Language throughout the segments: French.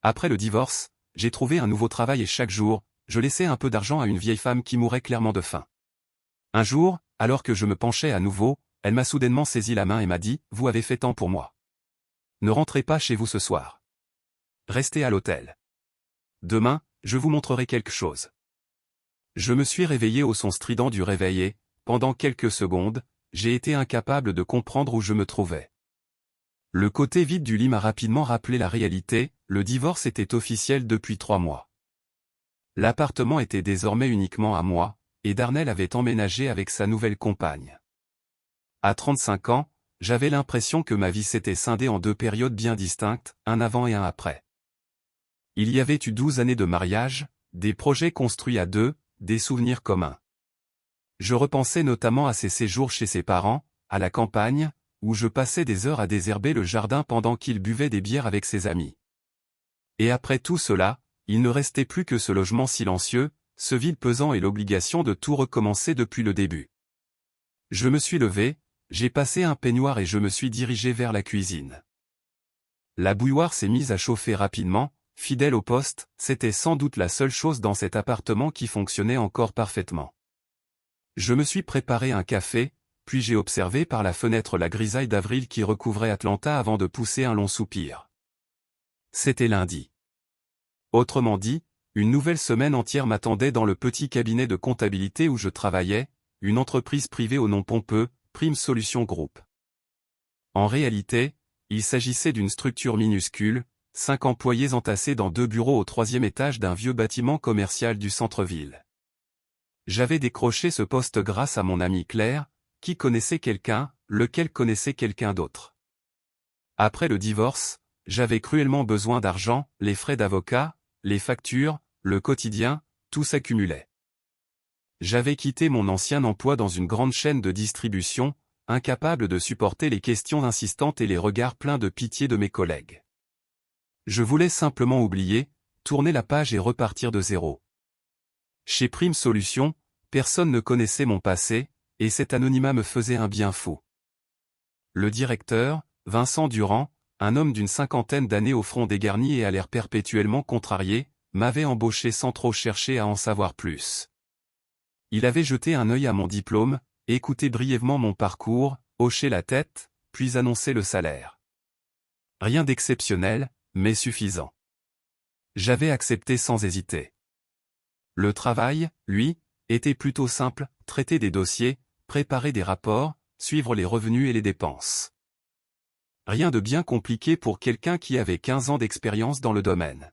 Après le divorce, j'ai trouvé un nouveau travail et chaque jour, je laissais un peu d'argent à une vieille femme qui mourait clairement de faim. Un jour, alors que je me penchais à nouveau, elle m'a soudainement saisi la main et m'a dit « Vous avez fait tant pour moi. Ne rentrez pas chez vous ce soir. Restez à l'hôtel. Demain, je vous montrerai quelque chose. » Je me suis réveillé au son strident du réveil et, pendant quelques secondes, j'ai été incapable de comprendre où je me trouvais. Le côté vide du lit m'a rapidement rappelé la réalité, le divorce était officiel depuis 3 mois. L'appartement était désormais uniquement à moi, et Darnell avait emménagé avec sa nouvelle compagne. À 35 ans, j'avais l'impression que ma vie s'était scindée en 2 périodes bien distinctes, un avant et un après. Il y avait eu 12 années de mariage, des projets construits à 2, des souvenirs communs. Je repensais notamment à ses séjours chez ses parents, à la campagne, où je passais des heures à désherber le jardin pendant qu'il buvait des bières avec ses amis. Et après tout cela, il ne restait plus que ce logement silencieux, ce vide pesant et l'obligation de tout recommencer depuis le début. Je me suis levé, j'ai passé un peignoir et je me suis dirigé vers la cuisine. La bouilloire s'est mise à chauffer rapidement, fidèle au poste, c'était sans doute la seule chose dans cet appartement qui fonctionnait encore parfaitement. Je me suis préparé un café, puis j'ai observé par la fenêtre la grisaille d'avril qui recouvrait Atlanta avant de pousser un long soupir. C'était lundi. Autrement dit, une nouvelle semaine entière m'attendait dans le petit cabinet de comptabilité où je travaillais, une entreprise privée au nom pompeux, Prime Solutions Group. En réalité, il s'agissait d'une structure minuscule, 5 employés entassés dans 2 bureaux au 3e étage d'un vieux bâtiment commercial du centre-ville. J'avais décroché ce poste grâce à mon ami Claire, qui connaissait quelqu'un, lequel connaissait quelqu'un d'autre. Après le divorce, j'avais cruellement besoin d'argent, les frais d'avocat, les factures, le quotidien, tout s'accumulait. J'avais quitté mon ancien emploi dans une grande chaîne de distribution, incapable de supporter les questions insistantes et les regards pleins de pitié de mes collègues. Je voulais simplement oublier, tourner la page et repartir de zéro. Chez Prime Solutions, personne ne connaissait mon passé, et cet anonymat me faisait un bien fou. Le directeur, Vincent Durand, un homme d'une 50aine d'années au front dégarni et à l'air perpétuellement contrarié, m'avait embauché sans trop chercher à en savoir plus. Il avait jeté un œil à mon diplôme, écouté brièvement mon parcours, hoché la tête, puis annoncé le salaire. Rien d'exceptionnel, mais suffisant. J'avais accepté sans hésiter. Le travail, lui, était plutôt simple, traiter des dossiers, préparer des rapports, suivre les revenus et les dépenses. Rien de bien compliqué pour quelqu'un qui avait 15 ans d'expérience dans le domaine.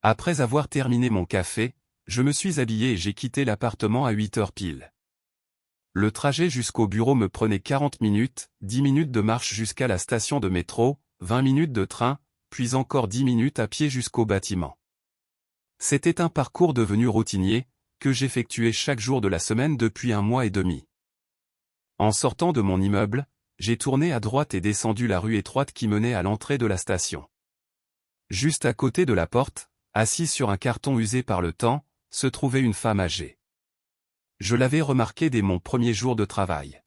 Après avoir terminé mon café, je me suis habillé et j'ai quitté l'appartement à 8 heures pile. Le trajet jusqu'au bureau me prenait 40 minutes, 10 minutes de marche jusqu'à la station de métro, 20 minutes de train, puis encore 10 minutes à pied jusqu'au bâtiment. C'était un parcours devenu routinier, que j'effectuais chaque jour de la semaine depuis 1 mois et demi. En sortant de mon immeuble, j'ai tourné à droite et descendu la rue étroite qui menait à l'entrée de la station. Juste à côté de la porte, assise sur un carton usé par le temps, se trouvait une femme âgée. Je l'avais remarquée dès mon premier jour de travail.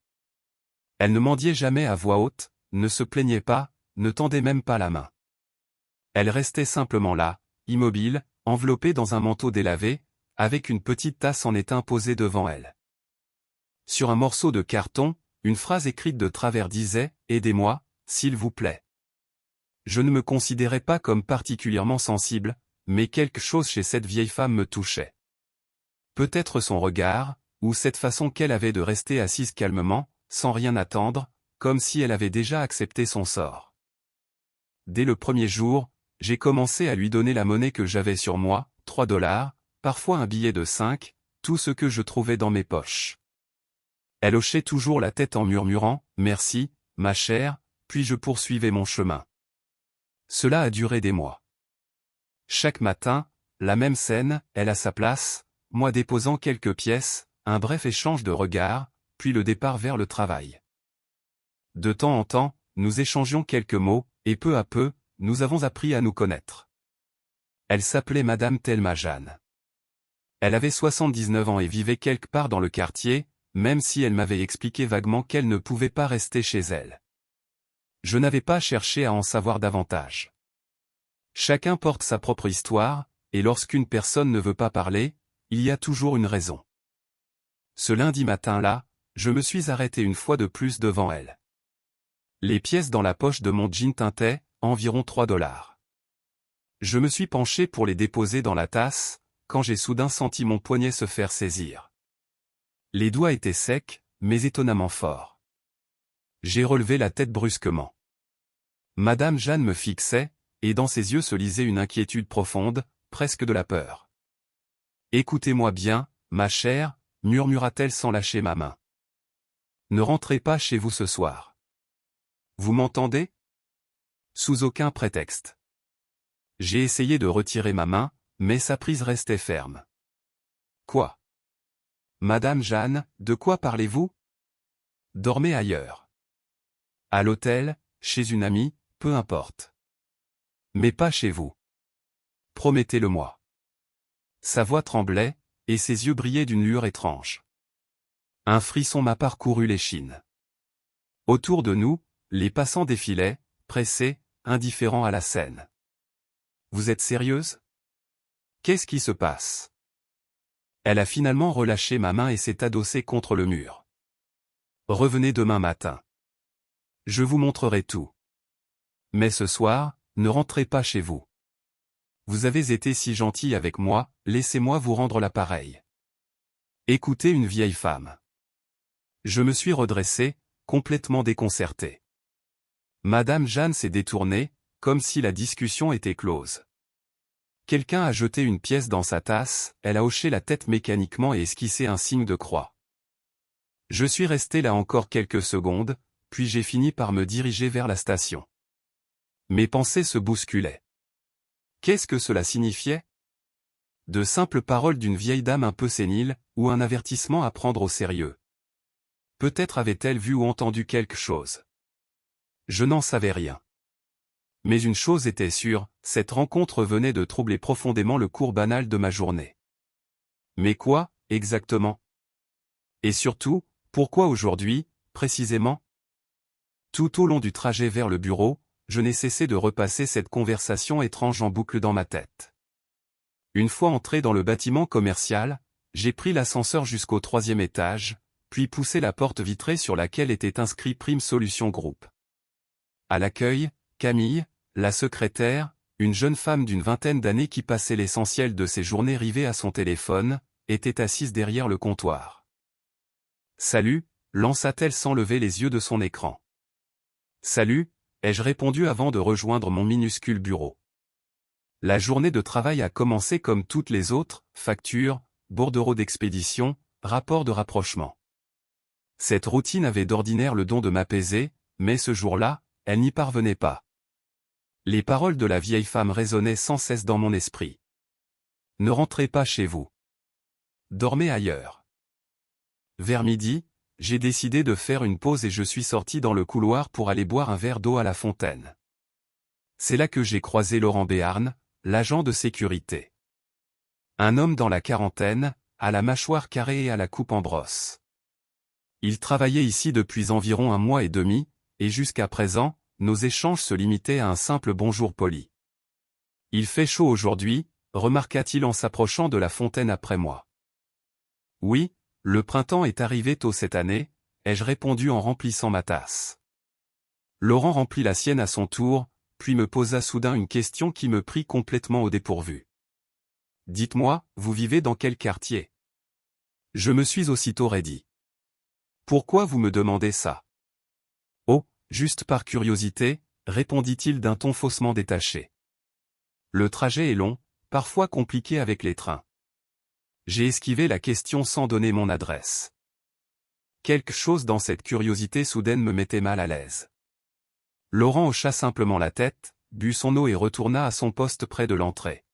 Elle ne mendiait jamais à voix haute, ne se plaignait pas, ne tendait même pas la main. Elle restait simplement là, immobile, enveloppée dans un manteau délavé, avec une petite tasse en étain posée devant elle. Sur un morceau de carton, une phrase écrite de travers disait « Aidez-moi, s'il vous plaît ». Je ne me considérais pas comme particulièrement sensible, mais quelque chose chez cette vieille femme me touchait. Peut-être son regard, ou cette façon qu'elle avait de rester assise calmement, sans rien attendre, comme si elle avait déjà accepté son sort. Dès le premier jour, j'ai commencé à lui donner la monnaie que j'avais sur moi, 3 $, parfois un billet de 5, tout ce que je trouvais dans mes poches. Elle hochait toujours la tête en murmurant « Merci, ma chère », puis je poursuivais mon chemin. Cela a duré des mois. Chaque matin, la même scène, elle à sa place, moi déposant quelques pièces, un bref échange de regards, puis le départ vers le travail. De temps en temps, nous échangions quelques mots, et peu à peu, nous avons appris à nous connaître. Elle s'appelait Madame Thelma Jeanne. Elle avait 79 ans et vivait quelque part dans le quartier, même si elle m'avait expliqué vaguement qu'elle ne pouvait pas rester chez elle. Je n'avais pas cherché à en savoir davantage. Chacun porte sa propre histoire, et lorsqu'une personne ne veut pas parler, il y a toujours une raison. Ce lundi matin-là, je me suis arrêté une fois de plus devant elle. Les pièces dans la poche de mon jean tintaient environ 3 $. Je me suis penché pour les déposer dans la tasse, quand j'ai soudain senti mon poignet se faire saisir. Les doigts étaient secs, mais étonnamment forts. J'ai relevé la tête brusquement. Madame Jeanne me fixait, et dans ses yeux se lisait une inquiétude profonde, presque de la peur. « Écoutez-moi bien, ma chère, murmura-t-elle sans lâcher ma main. Ne rentrez pas chez vous ce soir. Vous m'entendez ? Sous aucun prétexte. J'ai essayé de retirer ma main, mais sa prise restait ferme. Quoi ? Madame Jeanne, de quoi parlez-vous ? Dormez ailleurs. À l'hôtel, chez une amie, peu importe. Mais pas chez vous. Promettez-le-moi. Sa voix tremblait, et ses yeux brillaient d'une lueur étrange. Un frisson m'a parcouru l'échine. Autour de nous, les passants défilaient, pressés, indifférents à la scène. Vous êtes sérieuse ? Qu'est-ce qui se passe ? Elle a finalement relâché ma main et s'est adossée contre le mur. Revenez demain matin. Je vous montrerai tout. Mais ce soir, ne rentrez pas chez vous. Vous avez été si gentil avec moi, laissez-moi vous rendre l'appareil. Écoutez une vieille femme. Je me suis redressé, complètement déconcerté. Madame Jeanne s'est détournée, comme si la discussion était close. Quelqu'un a jeté une pièce dans sa tasse, elle a hoché la tête mécaniquement et esquissé un signe de croix. Je suis resté là encore quelques secondes, puis j'ai fini par me diriger vers la station. Mes pensées se bousculaient. Qu'est-ce que cela signifiait ? De simples paroles d'une vieille dame un peu sénile, ou un avertissement à prendre au sérieux. Peut-être avait-elle vu ou entendu quelque chose. Je n'en savais rien. Mais une chose était sûre, cette rencontre venait de troubler profondément le cours banal de ma journée. Mais quoi, exactement ? Et surtout, pourquoi aujourd'hui, précisément ? Tout au long du trajet vers le bureau, je n'ai cessé de repasser cette conversation étrange en boucle dans ma tête. Une fois entré dans le bâtiment commercial, j'ai pris l'ascenseur jusqu'au 3e étage, puis poussé la porte vitrée sur laquelle était inscrit Prime Solution Group. À l'accueil, Camille, la secrétaire, une jeune femme d'une vingtaine d'années qui passait l'essentiel de ses journées rivée à son téléphone, était assise derrière le comptoir. « Salut », lança-t-elle sans lever les yeux de son écran. « Salut », ai-je répondu avant de rejoindre mon minuscule bureau. La journée de travail a commencé comme toutes les autres, factures, bordereaux d'expédition, rapports de rapprochement. Cette routine avait d'ordinaire le don de m'apaiser, mais ce jour-là, elle n'y parvenait pas. Les paroles de la vieille femme résonnaient sans cesse dans mon esprit. Ne rentrez pas chez vous. Dormez ailleurs. Vers midi, j'ai décidé de faire une pause et je suis sorti dans le couloir pour aller boire un verre d'eau à la fontaine. C'est là que j'ai croisé Laurent Béarn, l'agent de sécurité. Un homme dans la quarantaine, à la mâchoire carrée et à la coupe en brosse. Il travaillait ici depuis environ 1 mois et demi, et jusqu'à présent, nos échanges se limitaient à un simple bonjour poli. « Il fait chaud aujourd'hui », remarqua-t-il en s'approchant de la fontaine après moi. « Oui, le printemps est arrivé tôt cette année », ai-je répondu en remplissant ma tasse. Laurent remplit la sienne à son tour, puis me posa soudain une question qui me prit complètement au dépourvu. « Dites-moi, vous vivez dans quel quartier ?» Je me suis aussitôt raidi. « Pourquoi vous me demandez ça ?»« Oh, juste par curiosité », répondit-il d'un ton faussement détaché. « Le trajet est long, parfois compliqué avec les trains. » J'ai esquivé la question sans donner mon adresse. Quelque chose dans cette curiosité soudaine me mettait mal à l'aise. Laurent hocha simplement la tête, but son eau et retourna à son poste près de l'entrée.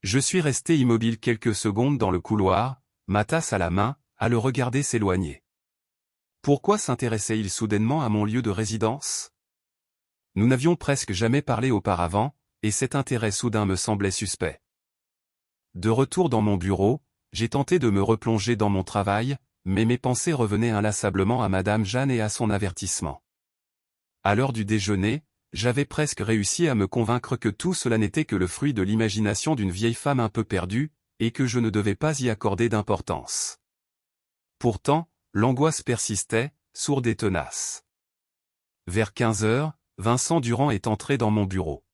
Je suis resté immobile quelques secondes dans le couloir, ma tasse à la main, à le regarder s'éloigner. Pourquoi s'intéressait-il soudainement à mon lieu de résidence ? Nous n'avions presque jamais parlé auparavant, et cet intérêt soudain me semblait suspect. De retour dans mon bureau, j'ai tenté de me replonger dans mon travail, mais mes pensées revenaient inlassablement à Madame Jeanne et à son avertissement. À l'heure du déjeuner, j'avais presque réussi à me convaincre que tout cela n'était que le fruit de l'imagination d'une vieille femme un peu perdue, et que je ne devais pas y accorder d'importance. Pourtant, l'angoisse persistait, sourde et tenace. Vers 15 heures, Vincent Durand est entré dans mon bureau.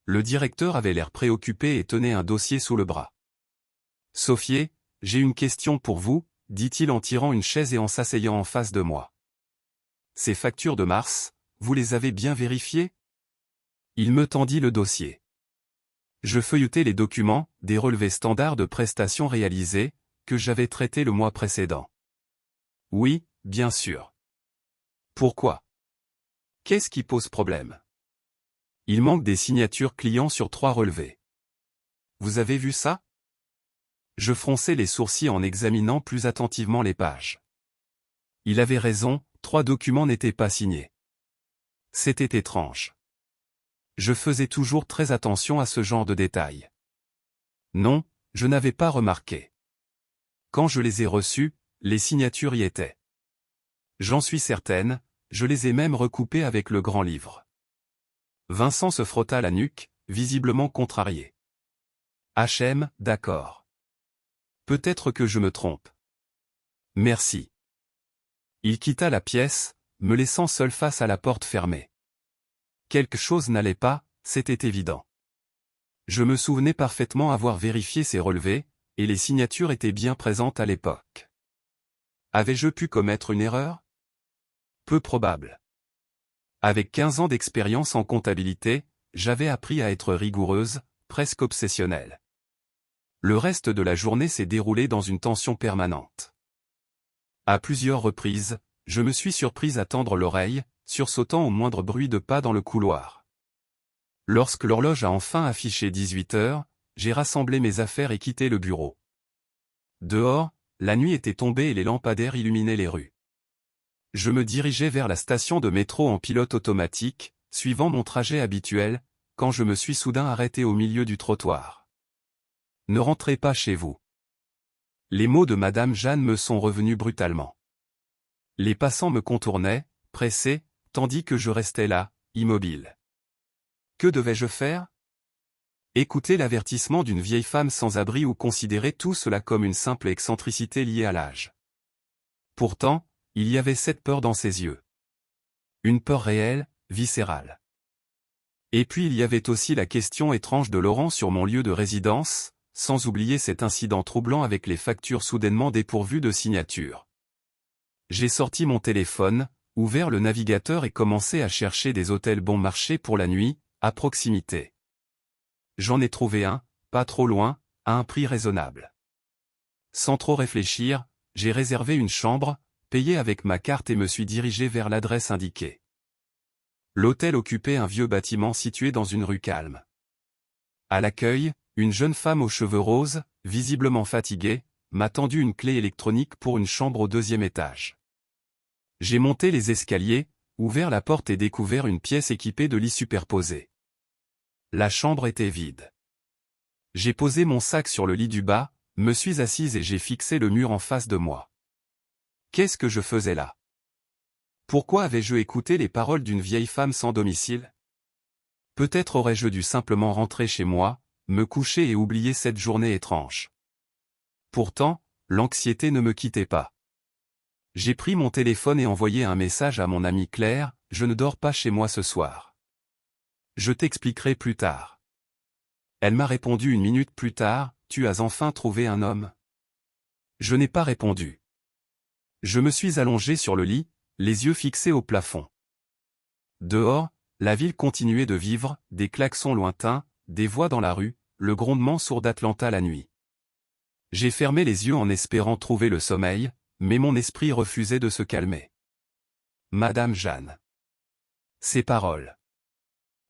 Le directeur avait l'air préoccupé et tenait un dossier sous le bras. « Sophie, j'ai une question pour vous », dit-il en tirant une chaise et en s'asseyant en face de moi. « Ces factures de mars, vous les avez bien vérifiées ?» Il me tendit le dossier. Je feuilletai les documents, des relevés standards de prestations réalisées, que j'avais traités le mois précédent. « Oui, bien sûr. »« Pourquoi ? Qu'est-ce qui pose problème ? » ?»« Il manque des signatures clients sur 3 relevés. »« Vous avez vu ça ? » Je fronçai les sourcils en examinant plus attentivement les pages. Il avait raison, 3 documents n'étaient pas signés. C'était étrange. Je faisais toujours très attention à ce genre de détails. Non, je n'avais pas remarqué. Quand je les ai reçus, les signatures y étaient. J'en suis certaine, je les ai même recoupées avec le grand livre. Vincent se frotta la nuque, visiblement contrarié. HM, d'accord. Peut-être que je me trompe. Merci. Il quitta la pièce, me laissant seul face à la porte fermée. Quelque chose n'allait pas, c'était évident. Je me souvenais parfaitement avoir vérifié ces relevés, et les signatures étaient bien présentes à l'époque. Avais-je pu commettre une erreur ? Peu probable. Avec 15 ans d'expérience en comptabilité, j'avais appris à être rigoureuse, presque obsessionnelle. Le reste de la journée s'est déroulé dans une tension permanente. À plusieurs reprises, je me suis surprise à tendre l'oreille, sursautant au moindre bruit de pas dans le couloir. Lorsque l'horloge a enfin affiché 18 heures, j'ai rassemblé mes affaires et quitté le bureau. Dehors, la nuit était tombée et les lampadaires illuminaient les rues. Je me dirigeais vers la station de métro en pilote automatique, suivant mon trajet habituel, quand je me suis soudain arrêté au milieu du trottoir. « Ne rentrez pas chez vous. » Les mots de Madame Jeanne me sont revenus brutalement. Les passants me contournaient, pressés, tandis que je restais là, immobile. Que devais-je faire ? Écouter l'avertissement d'une vieille femme sans abri ou considérer tout cela comme une simple excentricité liée à l'âge. Pourtant, il y avait cette peur dans ses yeux. Une peur réelle, viscérale. Et puis il y avait aussi la question étrange de Laurent sur mon lieu de résidence, sans oublier cet incident troublant avec les factures soudainement dépourvues de signature. J'ai sorti mon téléphone, ouvert le navigateur et commencé à chercher des hôtels bon marché pour la nuit, à proximité. J'en ai trouvé un, pas trop loin, à un prix raisonnable. Sans trop réfléchir, j'ai réservé une chambre, payé avec ma carte et me suis dirigé vers l'adresse indiquée. L'hôtel occupait un vieux bâtiment situé dans une rue calme. À l'accueil, une jeune femme aux cheveux roses, visiblement fatiguée, m'a tendu une clé électronique pour une chambre au 2e étage. J'ai monté les escaliers, ouvert la porte et découvert une pièce équipée de lits superposés. La chambre était vide. J'ai posé mon sac sur le lit du bas, me suis assise et j'ai fixé le mur en face de moi. Qu'est-ce que je faisais là ? Pourquoi avais-je écouté les paroles d'une vieille femme sans domicile ? Peut-être aurais-je dû simplement rentrer chez moi, me coucher et oublier cette journée étrange. Pourtant, l'anxiété ne me quittait pas. J'ai pris mon téléphone et envoyé un message à mon amie Claire, « Je ne dors pas chez moi ce soir. Je t'expliquerai plus tard. » Elle m'a répondu 1 minute plus tard, « Tu as enfin trouvé un homme ?» Je n'ai pas répondu. Je me suis allongé sur le lit, les yeux fixés au plafond. Dehors, la ville continuait de vivre, des klaxons lointains, des voix dans la rue, le grondement sourd d'Atlanta la nuit. J'ai fermé les yeux en espérant trouver le sommeil, mais mon esprit refusait de se calmer. Madame Jeanne. Ces paroles.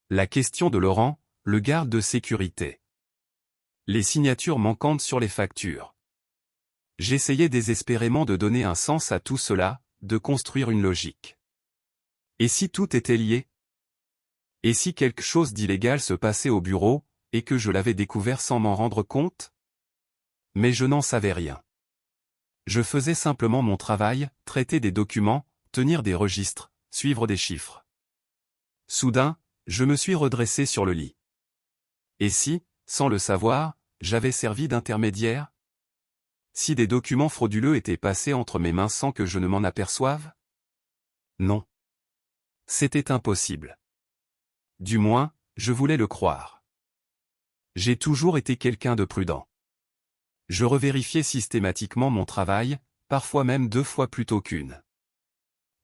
La question de Laurent, le garde de sécurité. Les signatures manquantes sur les factures. J'essayais désespérément de donner un sens à tout cela, de construire une logique. Et si tout était lié ? Et si quelque chose d'illégal se passait au bureau, et que je l'avais découvert sans m'en rendre compte ? Mais je n'en savais rien. Je faisais simplement mon travail, traiter des documents, tenir des registres, suivre des chiffres. Soudain, je me suis redressé sur le lit. Et si, sans le savoir, j'avais servi d'intermédiaire? Si des documents frauduleux étaient passés entre mes mains sans que je ne m'en aperçoive? Non. C'était impossible. Du moins, je voulais le croire. J'ai toujours été quelqu'un de prudent. Je revérifiais systématiquement mon travail, parfois même 2 fois plutôt qu'une.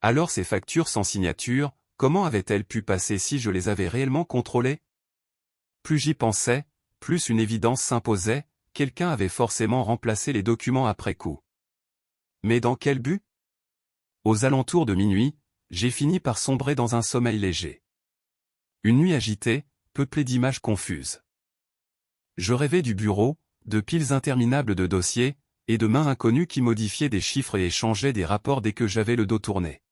Alors ces factures sans signature, comment avaient-elles pu passer si je les avais réellement contrôlées? Plus j'y pensais, plus une évidence s'imposait, quelqu'un avait forcément remplacé les documents après coup. Mais dans quel but? Aux alentours de minuit, j'ai fini par sombrer dans un sommeil léger. Une nuit agitée, peuplée d'images confuses. Je rêvais du bureau, de piles interminables de dossiers, et de mains inconnues qui modifiaient des chiffres et échangeaient des rapports dès que j'avais le dos tourné.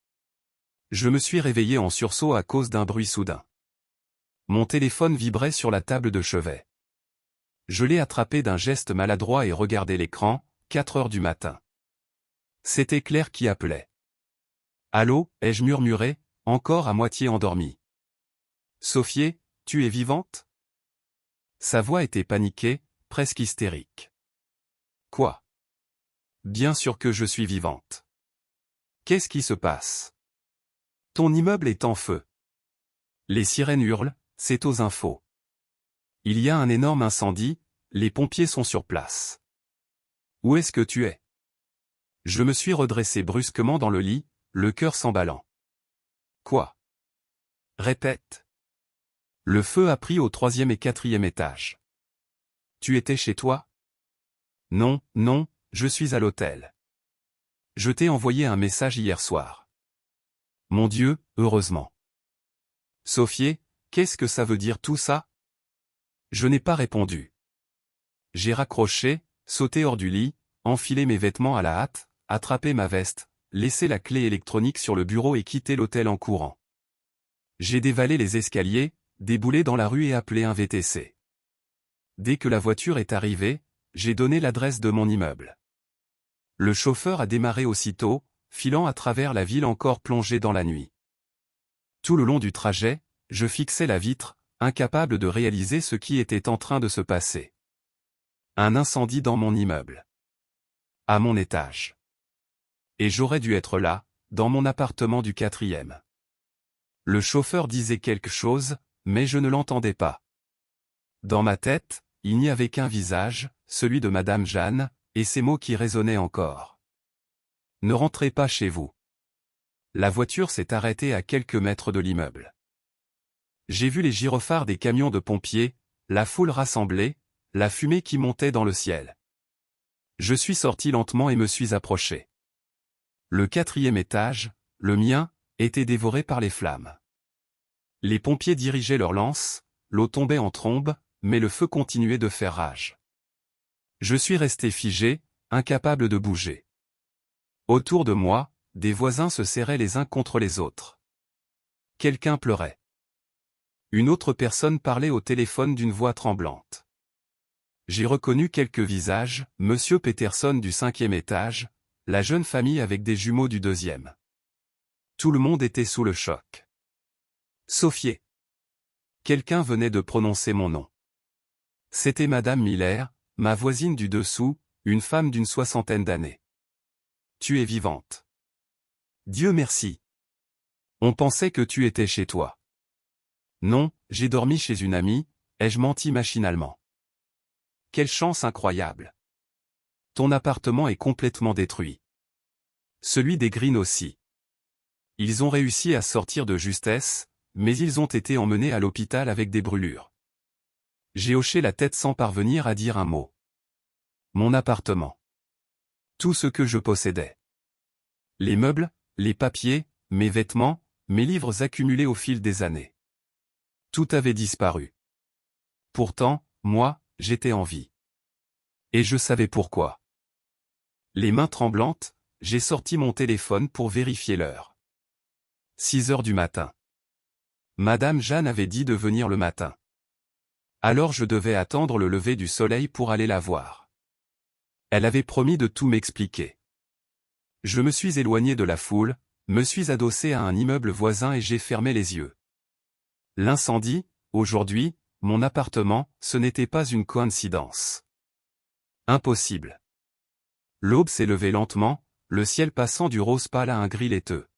Je me suis réveillé en sursaut à cause d'un bruit soudain. Mon téléphone vibrait sur la table de chevet. Je l'ai attrapé d'un geste maladroit et regardé l'écran, 4 heures du matin. C'était Claire qui appelait. « Allô » ai-je murmuré, encore à moitié endormi. « Sophie, tu es vivante ?» Sa voix était paniquée, presque hystérique. « Quoi ? Bien sûr que je suis vivante. Qu'est-ce qui se passe ? Ton immeuble est en feu. Les sirènes hurlent, c'est aux infos. Il y a un énorme incendie, les pompiers sont sur place. Où est-ce que tu es ? Je me suis redressé brusquement dans le lit, le cœur s'emballant. Quoi ? Répète. Le feu a pris au 3e et 4e étage. Tu étais chez toi ? Non, non, je suis à l'hôtel. Je t'ai envoyé un message hier soir. Mon Dieu, heureusement. Sophie, qu'est-ce que ça veut dire tout ça ? Je n'ai pas répondu. J'ai raccroché, sauté hors du lit, enfilé mes vêtements à la hâte, attrapé ma veste, laissé la clé électronique sur le bureau et quitté l'hôtel en courant. J'ai dévalé les escaliers, déboulé dans la rue et appelé un VTC. Dès que la voiture est arrivée, j'ai donné l'adresse de mon immeuble. Le chauffeur a démarré aussitôt, filant à travers la ville encore plongée dans la nuit. Tout le long du trajet, je fixais la vitre, incapable de réaliser ce qui était en train de se passer. Un incendie dans mon immeuble. À mon étage. Et j'aurais dû être là, dans mon appartement du 4e. Le chauffeur disait quelque chose, mais je ne l'entendais pas. Dans ma tête, il n'y avait qu'un visage, celui de Madame Jeanne, et ces mots qui résonnaient encore. Ne rentrez pas chez vous. La voiture s'est arrêtée à quelques mètres de l'immeuble. J'ai vu les gyrophares des camions de pompiers, la foule rassemblée, la fumée qui montait dans le ciel. Je suis sorti lentement et me suis approché. Le 4e étage, le mien, était dévoré par les flammes. Les pompiers dirigeaient leurs lances, l'eau tombait en trombe, mais le feu continuait de faire rage. Je suis resté figé, incapable de bouger. Autour de moi, des voisins se serraient les uns contre les autres. Quelqu'un pleurait. Une autre personne parlait au téléphone d'une voix tremblante. J'ai reconnu quelques visages, Monsieur Peterson du 5e étage, la jeune famille avec des jumeaux du 2e. Tout le monde était sous le choc. Sophie. Quelqu'un venait de prononcer mon nom. C'était Madame Miller, ma voisine du dessous, une femme d'une 60aine d'années. Tu es vivante. Dieu merci. On pensait que tu étais chez toi. Non, j'ai dormi chez une amie, ai-je menti machinalement. Quelle chance incroyable. Ton appartement est complètement détruit. Celui des Green aussi. Ils ont réussi à sortir de justesse, mais ils ont été emmenés à l'hôpital avec des brûlures. J'ai hoché la tête sans parvenir à dire un mot. Mon appartement. Tout ce que je possédais. Les meubles, les papiers, mes vêtements, mes livres accumulés au fil des années. Tout avait disparu. Pourtant, moi, j'étais en vie. Et je savais pourquoi. Les mains tremblantes, j'ai sorti mon téléphone pour vérifier l'heure. 6 heures du matin. Madame Jeanne avait dit de venir le matin. Alors je devais attendre le lever du soleil pour aller la voir. Elle avait promis de tout m'expliquer. Je me suis éloigné de la foule, me suis adossé à un immeuble voisin et j'ai fermé les yeux. L'incendie, aujourd'hui, mon appartement, ce n'était pas une coïncidence. Impossible. L'aube s'est levée lentement, le ciel passant du rose pâle à un gris laiteux.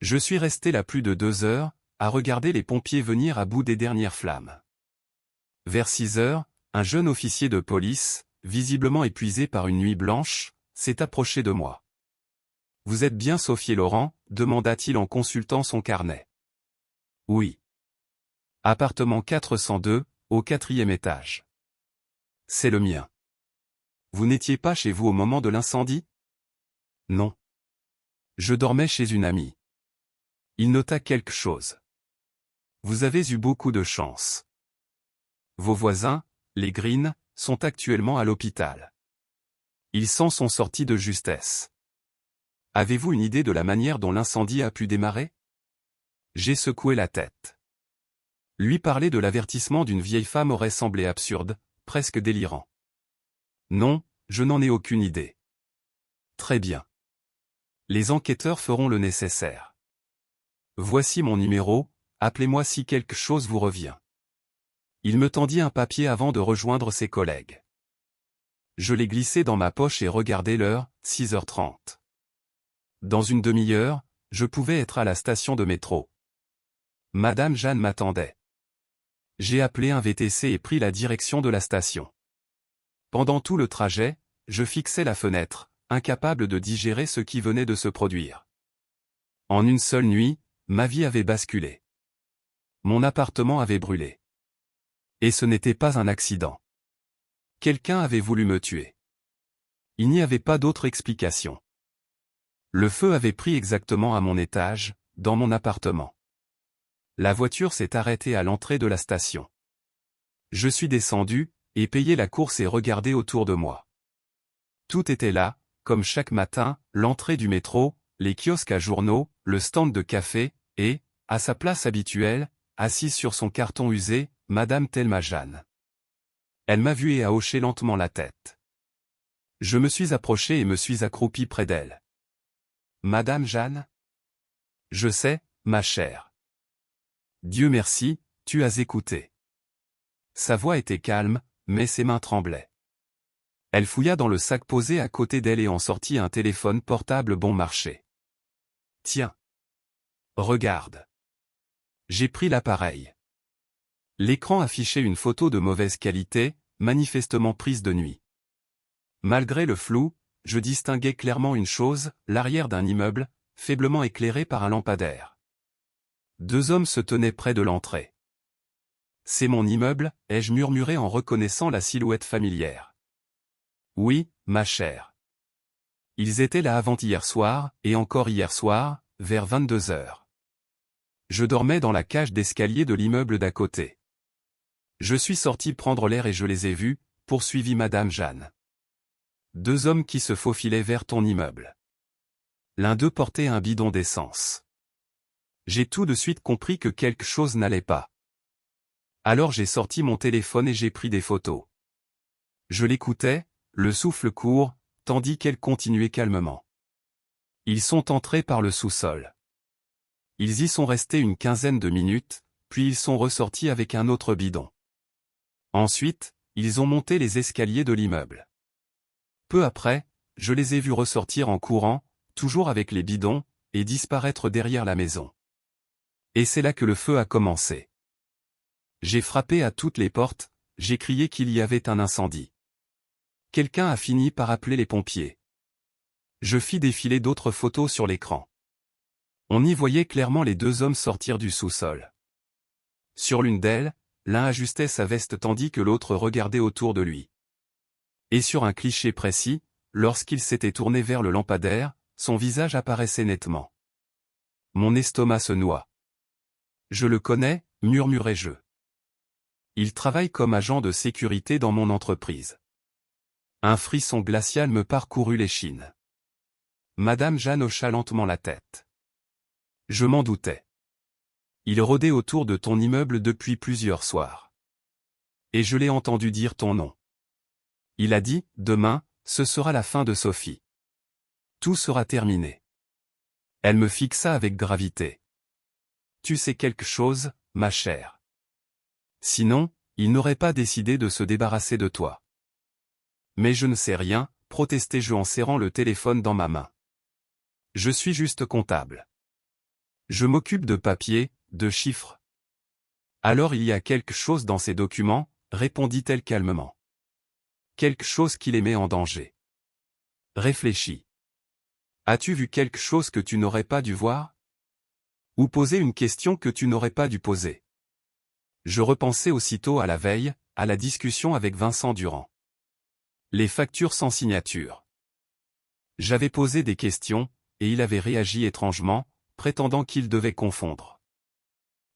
Je suis resté là plus de 2 heures, à regarder les pompiers venir à bout des dernières flammes. Vers 6 heures, un jeune officier de police, visiblement épuisé par une nuit blanche, s'est approché de moi. « Vous êtes bien Sophie Laurent ?» demanda-t-il en consultant son carnet. « Oui. Appartement 402, au 4e étage. »« C'est le mien. »« Vous n'étiez pas chez vous au moment de l'incendie ?»« Non. Je dormais chez une amie. » Il nota quelque chose. « Vous avez eu beaucoup de chance. Vos voisins, les Green, sont actuellement à l'hôpital. Ils s'en sont sortis de justesse. Avez-vous une idée de la manière dont l'incendie a pu démarrer ?» J'ai secoué la tête. Lui parler de l'avertissement d'une vieille femme aurait semblé absurde, presque délirant. Non, je n'en ai aucune idée. Très bien. Les enquêteurs feront le nécessaire. Voici mon numéro, appelez-moi si quelque chose vous revient. Il me tendit un papier avant de rejoindre ses collègues. Je l'ai glissé dans ma poche et regardé l'heure, 6h30. Dans une demi-heure, je pouvais être à la station de métro. Madame Jeanne m'attendait. J'ai appelé un VTC et pris la direction de la station. Pendant tout le trajet, je fixais la fenêtre, incapable de digérer ce qui venait de se produire. En une seule nuit, ma vie avait basculé. Mon appartement avait brûlé. Et ce n'était pas un accident. Quelqu'un avait voulu me tuer. Il n'y avait pas d'autre explication. Le feu avait pris exactement à mon étage, dans mon appartement. La voiture s'est arrêtée à l'entrée de la station. Je suis descendu, et payé la course et regardé autour de moi. Tout était là, comme chaque matin, l'entrée du métro, les kiosques à journaux, le stand de café, et, à sa place habituelle, assise sur son carton usé, Madame Thelma Jeanne. Elle m'a vu et a hoché lentement la tête. Je me suis approché et me suis accroupi près d'elle. « Madame Jeanne ? » ?»« Je sais, ma chère. »« Dieu merci, tu as écouté. » Sa voix était calme, mais ses mains tremblaient. Elle fouilla dans le sac posé à côté d'elle et en sortit un téléphone portable bon marché. « Tiens. Regarde. » J'ai pris l'appareil. L'écran affichait une photo de mauvaise qualité, manifestement prise de nuit. Malgré le flou, je distinguais clairement une chose, l'arrière d'un immeuble, faiblement éclairé par un lampadaire. 2 hommes se tenaient près de l'entrée. « C'est mon immeuble » ai-je murmuré en reconnaissant la silhouette familière. « Oui, ma chère. Ils étaient là avant-hier soir, et encore hier soir, vers 22 heures. Je dormais dans la cage d'escalier de l'immeuble d'à côté. Je suis sorti prendre l'air et je les ai vus, poursuivit Madame Jeanne. 2 hommes qui se faufilaient vers ton immeuble. L'un d'eux portait un bidon d'essence. J'ai tout de suite compris que quelque chose n'allait pas. Alors j'ai sorti mon téléphone et j'ai pris des photos. Je l'écoutais, le souffle court, tandis qu'elle continuait calmement. Ils sont entrés par le sous-sol. Ils y sont restés une quinzaine de minutes, puis ils sont ressortis avec un autre bidon. Ensuite, ils ont monté les escaliers de l'immeuble. Peu après, je les ai vus ressortir en courant, toujours avec les bidons, et disparaître derrière la maison. Et c'est là que le feu a commencé. J'ai frappé à toutes les portes, j'ai crié qu'il y avait un incendie. Quelqu'un a fini par appeler les pompiers. Je fis défiler d'autres photos sur l'écran. On y voyait clairement les 2 hommes sortir du sous-sol. Sur l'une d'elles, l'un ajustait sa veste tandis que l'autre regardait autour de lui. Et sur un cliché précis, lorsqu'il s'était tourné vers le lampadaire, son visage apparaissait nettement. Mon estomac se noua. « Je le connais » murmurai-je. « Il travaille comme agent de sécurité dans mon entreprise. » Un frisson glacial me parcourut l'échine. Madame Jeanne hocha lentement la tête. « Je m'en doutais. Il rôdait autour de ton immeuble depuis plusieurs soirs. Et je l'ai entendu dire ton nom. Il a dit, demain, ce sera la fin de Sophie. Tout sera terminé. » Elle me fixa avec gravité. « Tu sais quelque chose, ma chère. Sinon, il n'aurait pas décidé de se débarrasser de toi. Mais je ne sais rien, protestai-je en serrant le téléphone dans ma main. Je suis juste comptable. Je m'occupe de papier, de chiffres. Alors il y a quelque chose dans ces documents, répondit-elle calmement. Quelque chose qui les met en danger. Réfléchis. As-tu vu quelque chose que tu n'aurais pas dû voir? Ou poser une question que tu n'aurais pas dû poser? Je repensai aussitôt à la veille, à la discussion avec Vincent Durand. Les factures sans signature. J'avais posé des questions, et il avait réagi étrangement, prétendant qu'il devait confondre.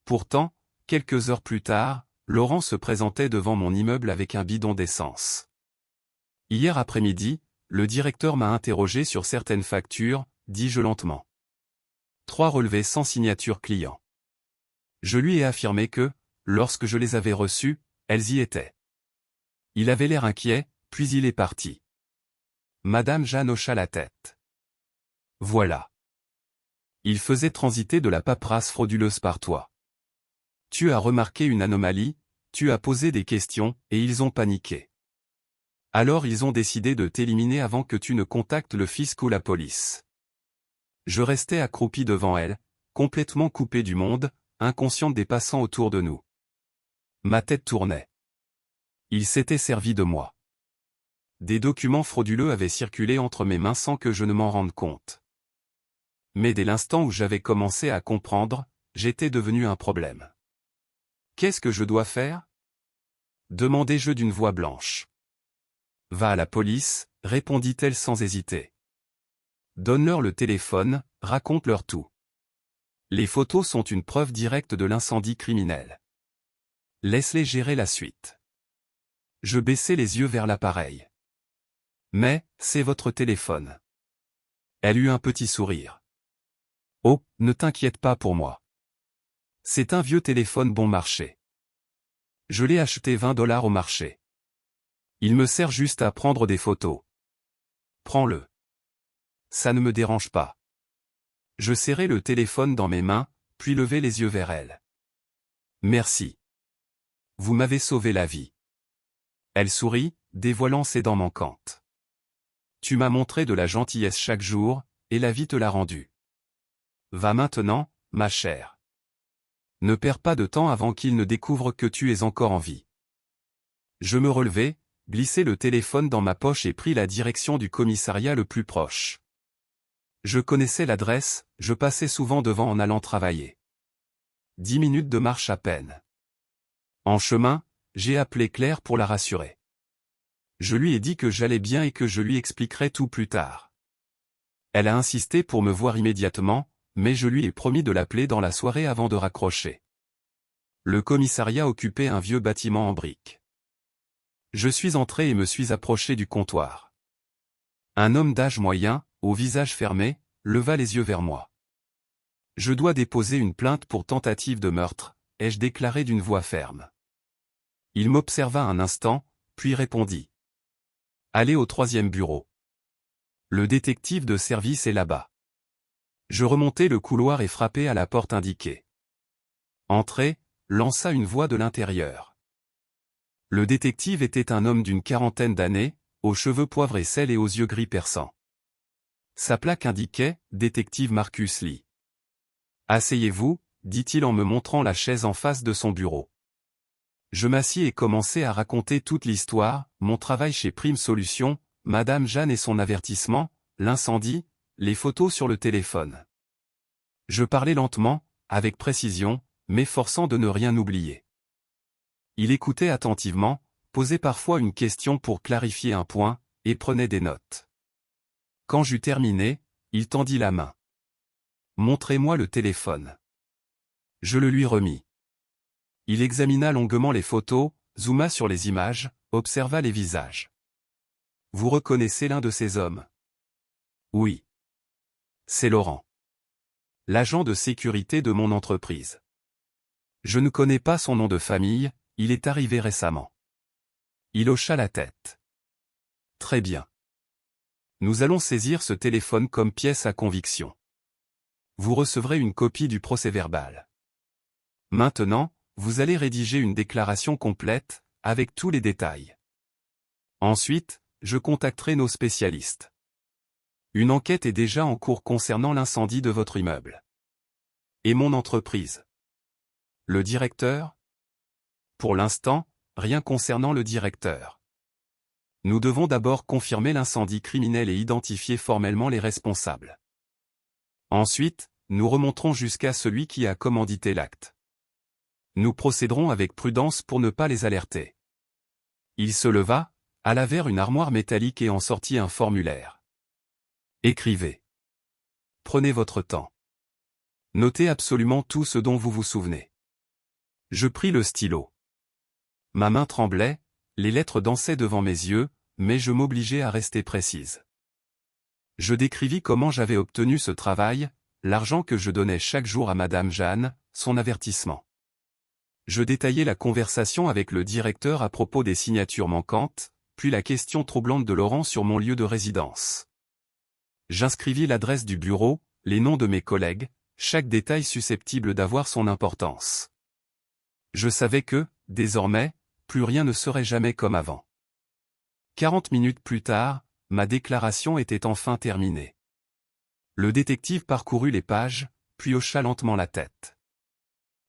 Pourtant, quelques heures plus tard, Laurent se présentait devant mon immeuble avec un bidon d'essence. Hier après-midi, le directeur m'a interrogé sur certaines factures, dis-je lentement. 3 relevés sans signature client. Je lui ai affirmé que, lorsque je les avais reçues, elles y étaient. Il avait l'air inquiet, puis il est parti. Madame Jeanne hocha la tête. Voilà. Il faisait transiter de la paperasse frauduleuse par toi. Tu as remarqué une anomalie, tu as posé des questions, et ils ont paniqué. Alors ils ont décidé de t'éliminer avant que tu ne contactes le fisc ou la police. Je restais accroupi devant elle, complètement coupé du monde, inconscient des passants autour de nous. Ma tête tournait. Il s'était servi de moi. Des documents frauduleux avaient circulé entre mes mains sans que je ne m'en rende compte. Mais dès l'instant où j'avais commencé à comprendre, j'étais devenu un problème. Qu'est-ce que je dois faire? Demandai-je d'une voix blanche. Va à la police, répondit-elle sans hésiter. Donne-leur le téléphone, raconte-leur tout. Les photos sont une preuve directe de l'incendie criminel. Laisse-les gérer la suite. Je baissai les yeux vers l'appareil. Mais, c'est votre téléphone. Elle eut un petit sourire. Oh, ne t'inquiète pas pour moi. C'est un vieux téléphone bon marché. Je l'ai acheté 20 $ au marché. Il me sert juste à prendre des photos. Prends-le. Ça ne me dérange pas. Je serrai le téléphone dans mes mains, puis levai les yeux vers elle. Merci. Vous m'avez sauvé la vie. Elle sourit, dévoilant ses dents manquantes. Tu m'as montré de la gentillesse chaque jour, et la vie te l'a rendue. Va maintenant, ma chère. Ne perds pas de temps avant qu'il ne découvre que tu es encore en vie. Je me relevai, glissai le téléphone dans ma poche et pris la direction du commissariat le plus proche. Je connaissais l'adresse, je passais souvent devant en allant travailler. 10 minutes de marche à peine. En chemin, j'ai appelé Claire pour la rassurer. Je lui ai dit que j'allais bien et que je lui expliquerais tout plus tard. Elle a insisté pour me voir immédiatement, mais je lui ai promis de l'appeler dans la soirée avant de raccrocher. Le commissariat occupait un vieux bâtiment en briques. Je suis entré et me suis approché du comptoir. Un homme d'âge moyen, au visage fermé, leva les yeux vers moi. Je dois déposer une plainte pour tentative de meurtre, ai-je déclaré d'une voix ferme. Il m'observa un instant, puis répondit. Allez au 3e bureau. Le détective de service est là-bas. Je remontai le couloir et frappai à la porte indiquée. Entrez, lança une voix de l'intérieur. Le détective était un homme d'une 40aine d'années, aux cheveux poivre et sel et aux yeux gris perçants. Sa plaque indiquait « Détective Marcus Lee ». Asseyez-vous, dit-il en me montrant la chaise en face de son bureau. Je m'assis et commençai à raconter toute l'histoire, mon travail chez Prime Solutions, Madame Jeanne et son avertissement, l'incendie, les photos sur le téléphone. Je parlais lentement, avec précision, m'efforçant de ne rien oublier. Il écoutait attentivement, posait parfois une question pour clarifier un point, et prenait des notes. Quand j'eus terminé, il tendit la main. Montrez-moi le téléphone. Je le lui remis. Il examina longuement les photos, zooma sur les images, observa les visages. Vous reconnaissez l'un de ces hommes? Oui. C'est Laurent. L'agent de sécurité de mon entreprise. Je ne connais pas son nom de famille, il est arrivé récemment. Il hocha la tête. Très bien. Nous allons saisir ce téléphone comme pièce à conviction. Vous recevrez une copie du procès-verbal. Maintenant, vous allez rédiger une déclaration complète, avec tous les détails. Ensuite, je contacterai nos spécialistes. Une enquête est déjà en cours concernant l'incendie de votre immeuble. Et mon entreprise. Le directeur? Pour l'instant, rien concernant le directeur. Nous devons d'abord confirmer l'incendie criminel et identifier formellement les responsables. Ensuite, nous remonterons jusqu'à celui qui a commandité l'acte. Nous procéderons avec prudence pour ne pas les alerter. Il se leva, alla vers une armoire métallique et en sortit un formulaire. Écrivez. Prenez votre temps. Notez absolument tout ce dont vous vous souvenez. Je pris le stylo. Ma main tremblait, les lettres dansaient devant mes yeux, mais je m'obligeais à rester précise. Je décrivis comment j'avais obtenu ce travail, l'argent que je donnais chaque jour à Madame Jeanne, son avertissement. Je détaillai la conversation avec le directeur à propos des signatures manquantes, puis la question troublante de Laurent sur mon lieu de résidence. J'inscrivis l'adresse du bureau, les noms de mes collègues, chaque détail susceptible d'avoir son importance. Je savais que, désormais, plus rien ne serait jamais comme avant. 40 minutes plus tard, ma déclaration était enfin terminée. Le détective parcourut les pages, puis hocha lentement la tête.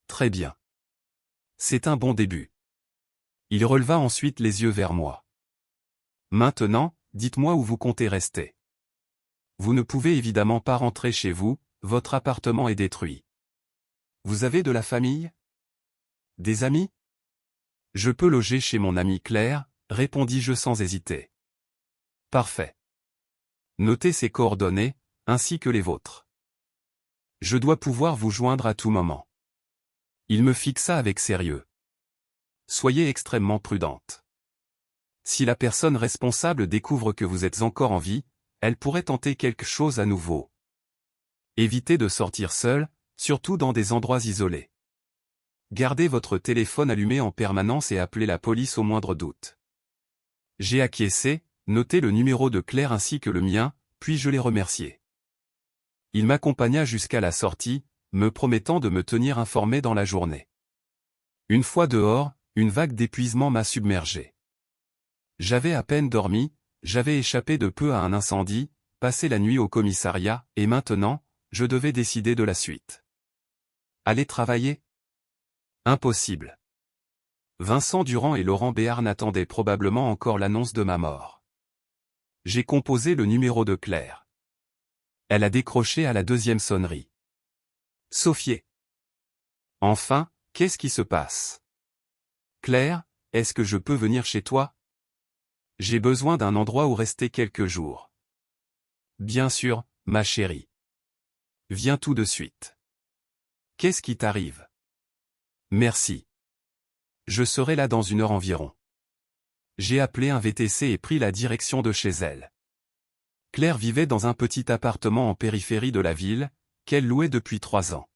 Très bien. C'est un bon début. Il releva ensuite les yeux vers moi. Maintenant, dites-moi où vous comptez rester. Vous ne pouvez évidemment pas rentrer chez vous, votre appartement est détruit. Vous avez de la famille? Des amis? Je peux loger chez mon amie Claire, répondis-je sans hésiter. Parfait. Notez ses coordonnées, ainsi que les vôtres. Je dois pouvoir vous joindre à tout moment. Il me fixa avec sérieux. Soyez extrêmement prudente. Si la personne responsable découvre que vous êtes encore en vie, elle pourrait tenter quelque chose à nouveau. Évitez de sortir seul, surtout dans des endroits isolés. Gardez votre téléphone allumé en permanence et appelez la police au moindre doute. J'ai acquiescé, noté le numéro de Claire ainsi que le mien, puis je l'ai remercié. Il m'accompagna jusqu'à la sortie, me promettant de me tenir informé dans la journée. Une fois dehors, une vague d'épuisement m'a submergé. J'avais à peine dormi, j'avais échappé de peu à un incendie, passé la nuit au commissariat, et maintenant, je devais décider de la suite. Aller travailler? Impossible. Vincent Durand et Laurent Béarn attendaient probablement encore l'annonce de ma mort. J'ai composé le numéro de Claire. Elle a décroché à la deuxième sonnerie. Sophie. Enfin, qu'est-ce qui se passe? Claire, est-ce que je peux venir chez toi? J'ai besoin d'un endroit où rester quelques jours. Bien sûr, ma chérie. Viens tout de suite. Qu'est-ce qui t'arrive? Merci. Je serai là dans 1 heure environ. J'ai appelé un VTC et pris la direction de chez elle. Claire vivait dans un petit appartement en périphérie de la ville, qu'elle louait depuis 3 ans.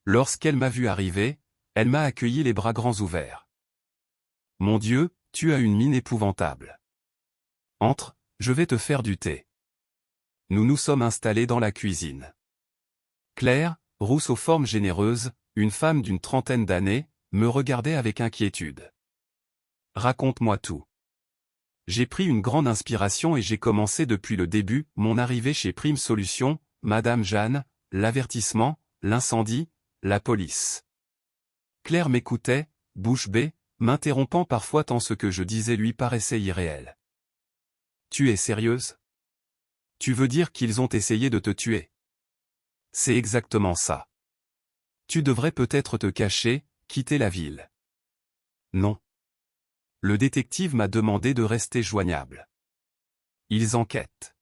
Lorsqu'elle m'a vu arriver, elle m'a accueilli les bras grands ouverts. Mon Dieu, tu as une mine épouvantable. Entre, je vais te faire du thé. Nous nous sommes installés dans la cuisine. Claire, rousse aux formes généreuses, une femme d'une trentaine d'années, me regardait avec inquiétude. Raconte-moi tout. J'ai pris une grande inspiration et j'ai commencé depuis le début, mon arrivée chez Prime Solutions, Madame Jeanne, l'avertissement, l'incendie, la police. Claire m'écoutait, bouche bée, m'interrompant parfois tant ce que je disais lui paraissait irréel. Tu es sérieuse? Tu veux dire qu'ils ont essayé de te tuer? C'est exactement ça. Tu devrais peut-être te cacher, quitter la ville. Non. Le détective m'a demandé de rester joignable. Ils enquêtent.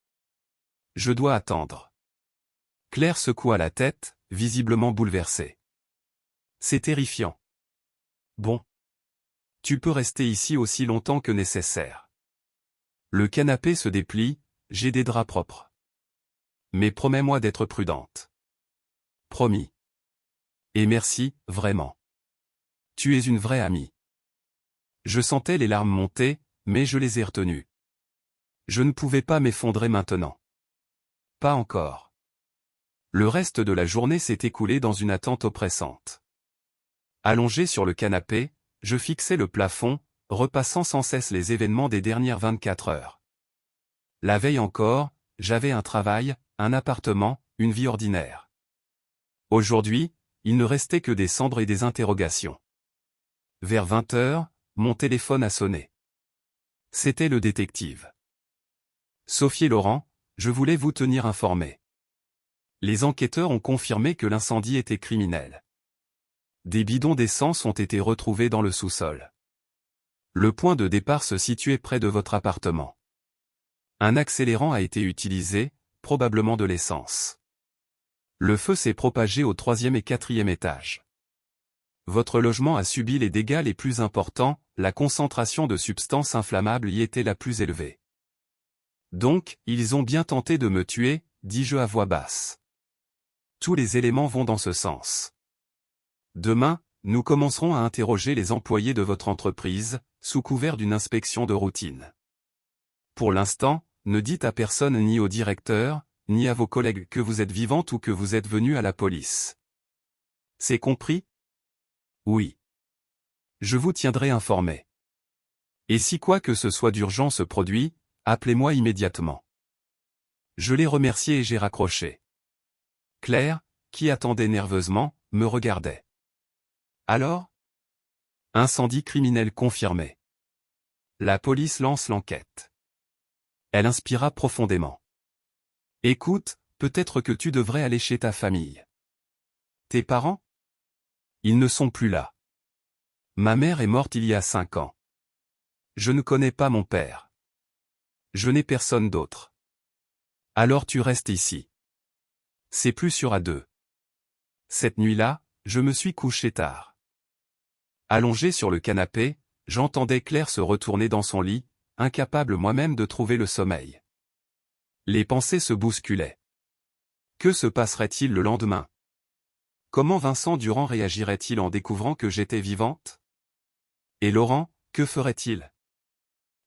Je dois attendre. Claire secoua la tête, visiblement bouleversée. C'est terrifiant. Bon. Tu peux rester ici aussi longtemps que nécessaire. Le canapé se déplie, j'ai des draps propres. Mais promets-moi d'être prudente. Promis. Et merci, vraiment. Tu es une vraie amie. Je sentais les larmes monter, mais je les ai retenues. Je ne pouvais pas m'effondrer maintenant. Pas encore. Le reste de la journée s'est écoulé dans une attente oppressante. Allongé sur le canapé, je fixais le plafond, repassant sans cesse les événements des dernières 24 heures. La veille encore, j'avais un travail, un appartement, une vie ordinaire. Aujourd'hui, il ne restait que des cendres et des interrogations. Vers 20 heures, mon téléphone a sonné. C'était le détective. Sophie et Laurent, je voulais vous tenir informés. Les enquêteurs ont confirmé que l'incendie était criminel. Des bidons d'essence ont été retrouvés dans le sous-sol. Le point de départ se situait près de votre appartement. Un accélérant a été utilisé, probablement de l'essence. Le feu s'est propagé au 3e et 4e étage. Votre logement a subi les dégâts les plus importants, la concentration de substances inflammables y était la plus élevée. Donc, ils ont bien tenté de me tuer, dis-je à voix basse. Tous les éléments vont dans ce sens. Demain, nous commencerons à interroger les employés de votre entreprise, sous couvert d'une inspection de routine. Pour l'instant, ne dites à personne ni au directeur, ni à vos collègues que vous êtes vivante ou que vous êtes venu à la police. C'est compris? Oui. Je vous tiendrai informé. Et si quoi que ce soit d'urgent se produit, appelez-moi immédiatement. Je l'ai remercié et j'ai raccroché. Claire, qui attendait nerveusement, me regardait. Alors? Incendie criminel confirmé. La police lance l'enquête. Elle inspira profondément. Écoute, peut-être que tu devrais aller chez ta famille. Tes parents? Ils ne sont plus là. Ma mère est morte il y a 5 ans. Je ne connais pas mon père. Je n'ai personne d'autre. Alors tu restes ici. C'est plus sûr à 2. Cette nuit-là, je me suis couché tard. Allongé sur le canapé, j'entendais Claire se retourner dans son lit, incapable moi-même de trouver le sommeil. Les pensées se bousculaient. Que se passerait-il le lendemain? Comment Vincent Durand réagirait-il en découvrant que j'étais vivante? Et Laurent, que ferait-il?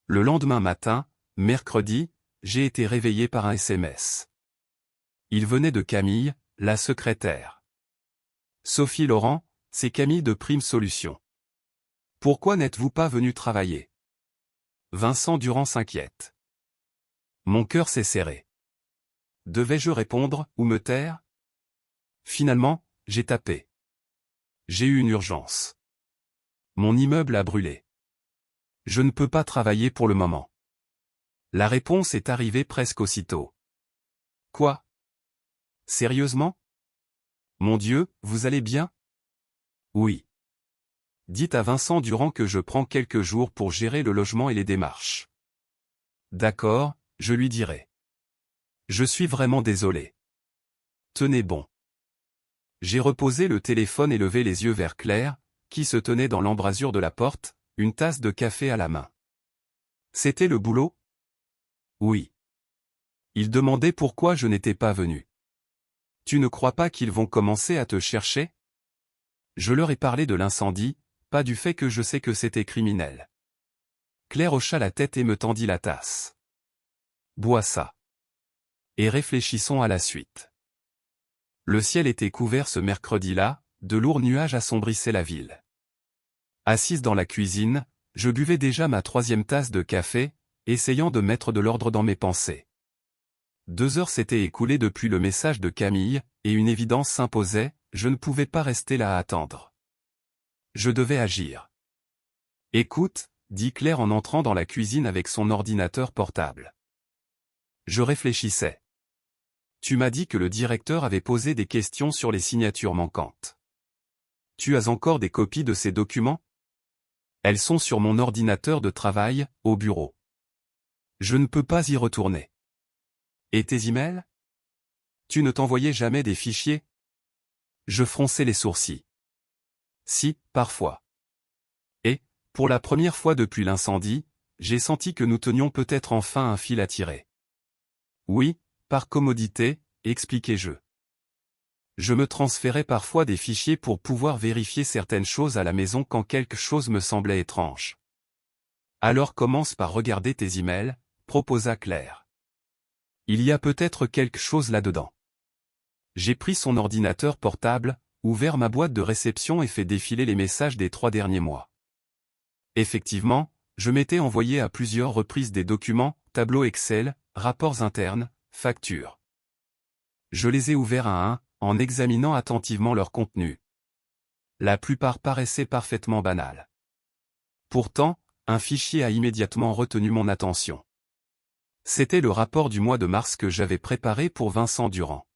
Le lendemain matin, mercredi, j'ai été réveillé par un SMS. Il venait de Camille, la secrétaire. Sophie Laurent, c'est Camille de Prime Solutions. Pourquoi n'êtes-vous pas venu travailler? Vincent Durand s'inquiète. Mon cœur s'est serré. Devais-je répondre ou me taire? Finalement, j'ai tapé. J'ai eu une urgence. Mon immeuble a brûlé. Je ne peux pas travailler pour le moment. La réponse est arrivée presque aussitôt. Quoi? Sérieusement? Mon Dieu, vous allez bien? Oui. Dites à Vincent Durand que je prends quelques jours pour gérer le logement et les démarches. D'accord, je lui dirai. Je suis vraiment désolé. Tenez bon. J'ai reposé le téléphone et levé les yeux vers Claire, qui se tenait dans l'embrasure de la porte, une tasse de café à la main. C'était le boulot? Oui. Ils demandaient pourquoi je n'étais pas venu. Tu ne crois pas qu'ils vont commencer à te chercher? Je leur ai parlé de l'incendie, pas du fait que je sais que c'était criminel. Claire hocha la tête et me tendit la tasse. Bois ça. Et réfléchissons à la suite. Le ciel était couvert ce mercredi-là, de lourds nuages assombrissaient la ville. Assise dans la cuisine, je buvais déjà ma 3e tasse de café, essayant de mettre de l'ordre dans mes pensées. 2 heures s'étaient écoulées depuis le message de Camille, et une évidence s'imposait, je ne pouvais pas rester là à attendre. Je devais agir. Écoute, dit Claire en entrant dans la cuisine avec son ordinateur portable. Je réfléchissais. Tu m'as dit que le directeur avait posé des questions sur les signatures manquantes. Tu as encore des copies de ces documents? Elles sont sur mon ordinateur de travail, au bureau. Je ne peux pas y retourner. Et tes emails? Tu ne t'envoyais jamais des fichiers? Je fronçais les sourcils. Si, parfois. Et, pour la première fois depuis l'incendie, j'ai senti que nous tenions peut-être enfin un fil à tirer. Oui, par commodité, expliquai-je. Je me transférais parfois des fichiers pour pouvoir vérifier certaines choses à la maison quand quelque chose me semblait étrange. Alors commence par regarder tes emails, proposa Claire. Il y a peut-être quelque chose là-dedans. J'ai pris son ordinateur portable, ouvert ma boîte de réception et fait défiler les messages des 3 derniers mois. Effectivement, je m'étais envoyé à plusieurs reprises des documents, tableaux Excel, rapports internes, factures. Je les ai ouverts un à un, en examinant attentivement leur contenu. La plupart paraissaient parfaitement banals. Pourtant, un fichier a immédiatement retenu mon attention. C'était le rapport du mois de mars que j'avais préparé pour Vincent Durand.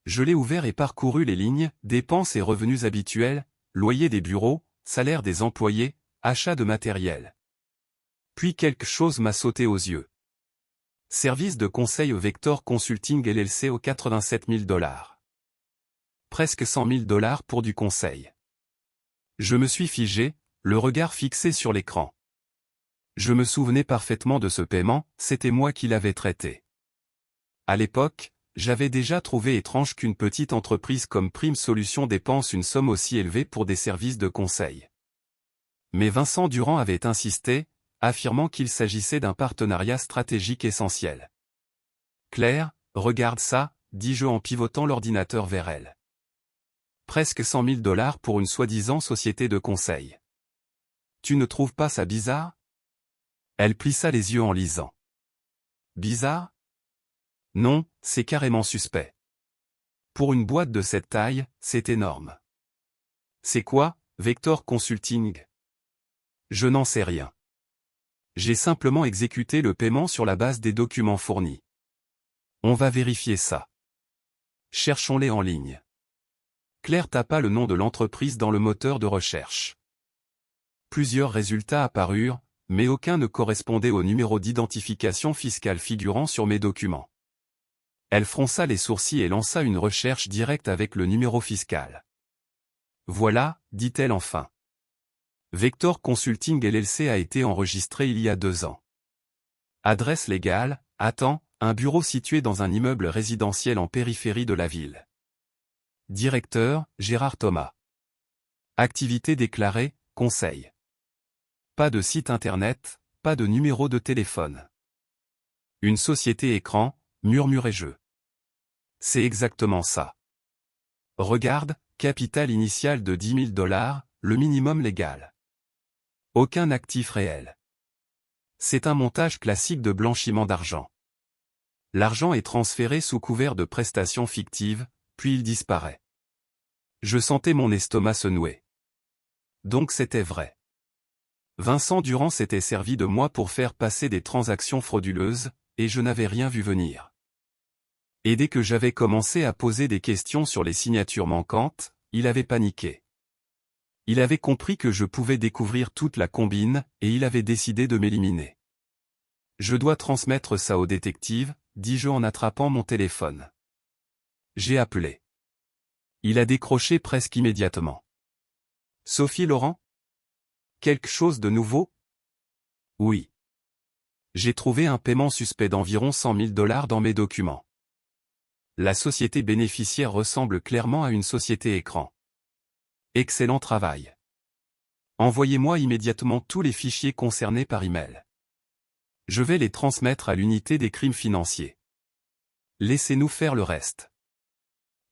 Je l'ai ouvert et parcouru les lignes, dépenses et revenus habituels, loyer des bureaux, salaire des employés, achat de matériel. Puis quelque chose m'a sauté aux yeux. Service de conseil au Vector Consulting LLC aux $87 000. Presque $100 000 pour du conseil. Je me suis figé, le regard fixé sur l'écran. Je me souvenais parfaitement de ce paiement, c'était moi qui l'avais traité. À l'époque, j'avais déjà trouvé étrange qu'une petite entreprise comme Prime Solutions dépense une somme aussi élevée pour des services de conseil. Mais Vincent Durand avait insisté, affirmant qu'il s'agissait d'un partenariat stratégique essentiel. « Claire, regarde ça », dis-je en pivotant l'ordinateur vers elle. Presque $100 000 pour une soi-disant société de conseil. Tu ne trouves pas ça bizarre? Elle plissa les yeux en lisant. Bizarre? Non, c'est carrément suspect. Pour une boîte de cette taille, c'est énorme. C'est quoi, Vector Consulting? Je n'en sais rien. J'ai simplement exécuté le paiement sur la base des documents fournis. On va vérifier ça. Cherchons-les en ligne. Claire tapa le nom de l'entreprise dans le moteur de recherche. Plusieurs résultats apparurent, mais aucun ne correspondait au numéro d'identification fiscale figurant sur mes documents. Elle fronça les sourcils et lança une recherche directe avec le numéro fiscal. Voilà, dit-elle enfin. Vector Consulting LLC a été enregistré il y a 2 ans. Adresse légale, attends, un bureau situé dans un immeuble résidentiel en périphérie de la ville. Directeur, Gérard Thomas. Activité déclarée, conseil. Pas de site internet, pas de numéro de téléphone. Une société écran, murmurai-je. C'est exactement ça. Regarde, capital initial de $10 000, le minimum légal. Aucun actif réel. C'est un montage classique de blanchiment d'argent. L'argent est transféré sous couvert de prestations fictives, puis il disparaît. Je sentais mon estomac se nouer. Donc c'était vrai. Vincent Durand s'était servi de moi pour faire passer des transactions frauduleuses, et je n'avais rien vu venir. Et dès que j'avais commencé à poser des questions sur les signatures manquantes, il avait paniqué. Il avait compris que je pouvais découvrir toute la combine, et il avait décidé de m'éliminer. Je dois transmettre ça au détective, dis-je en attrapant mon téléphone. J'ai appelé. Il a décroché presque immédiatement. Sophie Laurent? Quelque chose de nouveau? Oui. J'ai trouvé un paiement suspect d'environ $100 000 dans mes documents. La société bénéficiaire ressemble clairement à une société écran. Excellent travail. Envoyez-moi immédiatement tous les fichiers concernés par email. Je vais les transmettre à l'unité des crimes financiers. Laissez-nous faire le reste.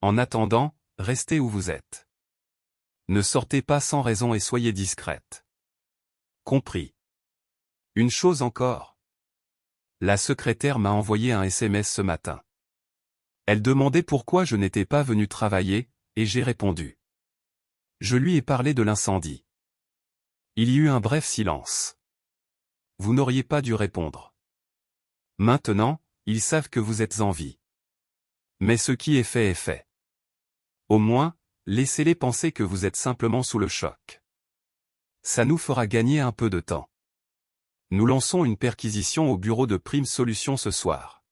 En attendant, restez où vous êtes. Ne sortez pas sans raison et soyez discrète. Compris. Une chose encore. La secrétaire m'a envoyé un SMS ce matin. Elle demandait pourquoi je n'étais pas venu travailler, et j'ai répondu. Je lui ai parlé de l'incendie. Il y eut un bref silence. Vous n'auriez pas dû répondre. Maintenant, ils savent que vous êtes en vie. Mais ce qui est fait est fait. Au moins, laissez-les penser que vous êtes simplement sous le choc. Ça nous fera gagner un peu de temps. Nous lançons une perquisition au bureau de Prime Solutions ce soir.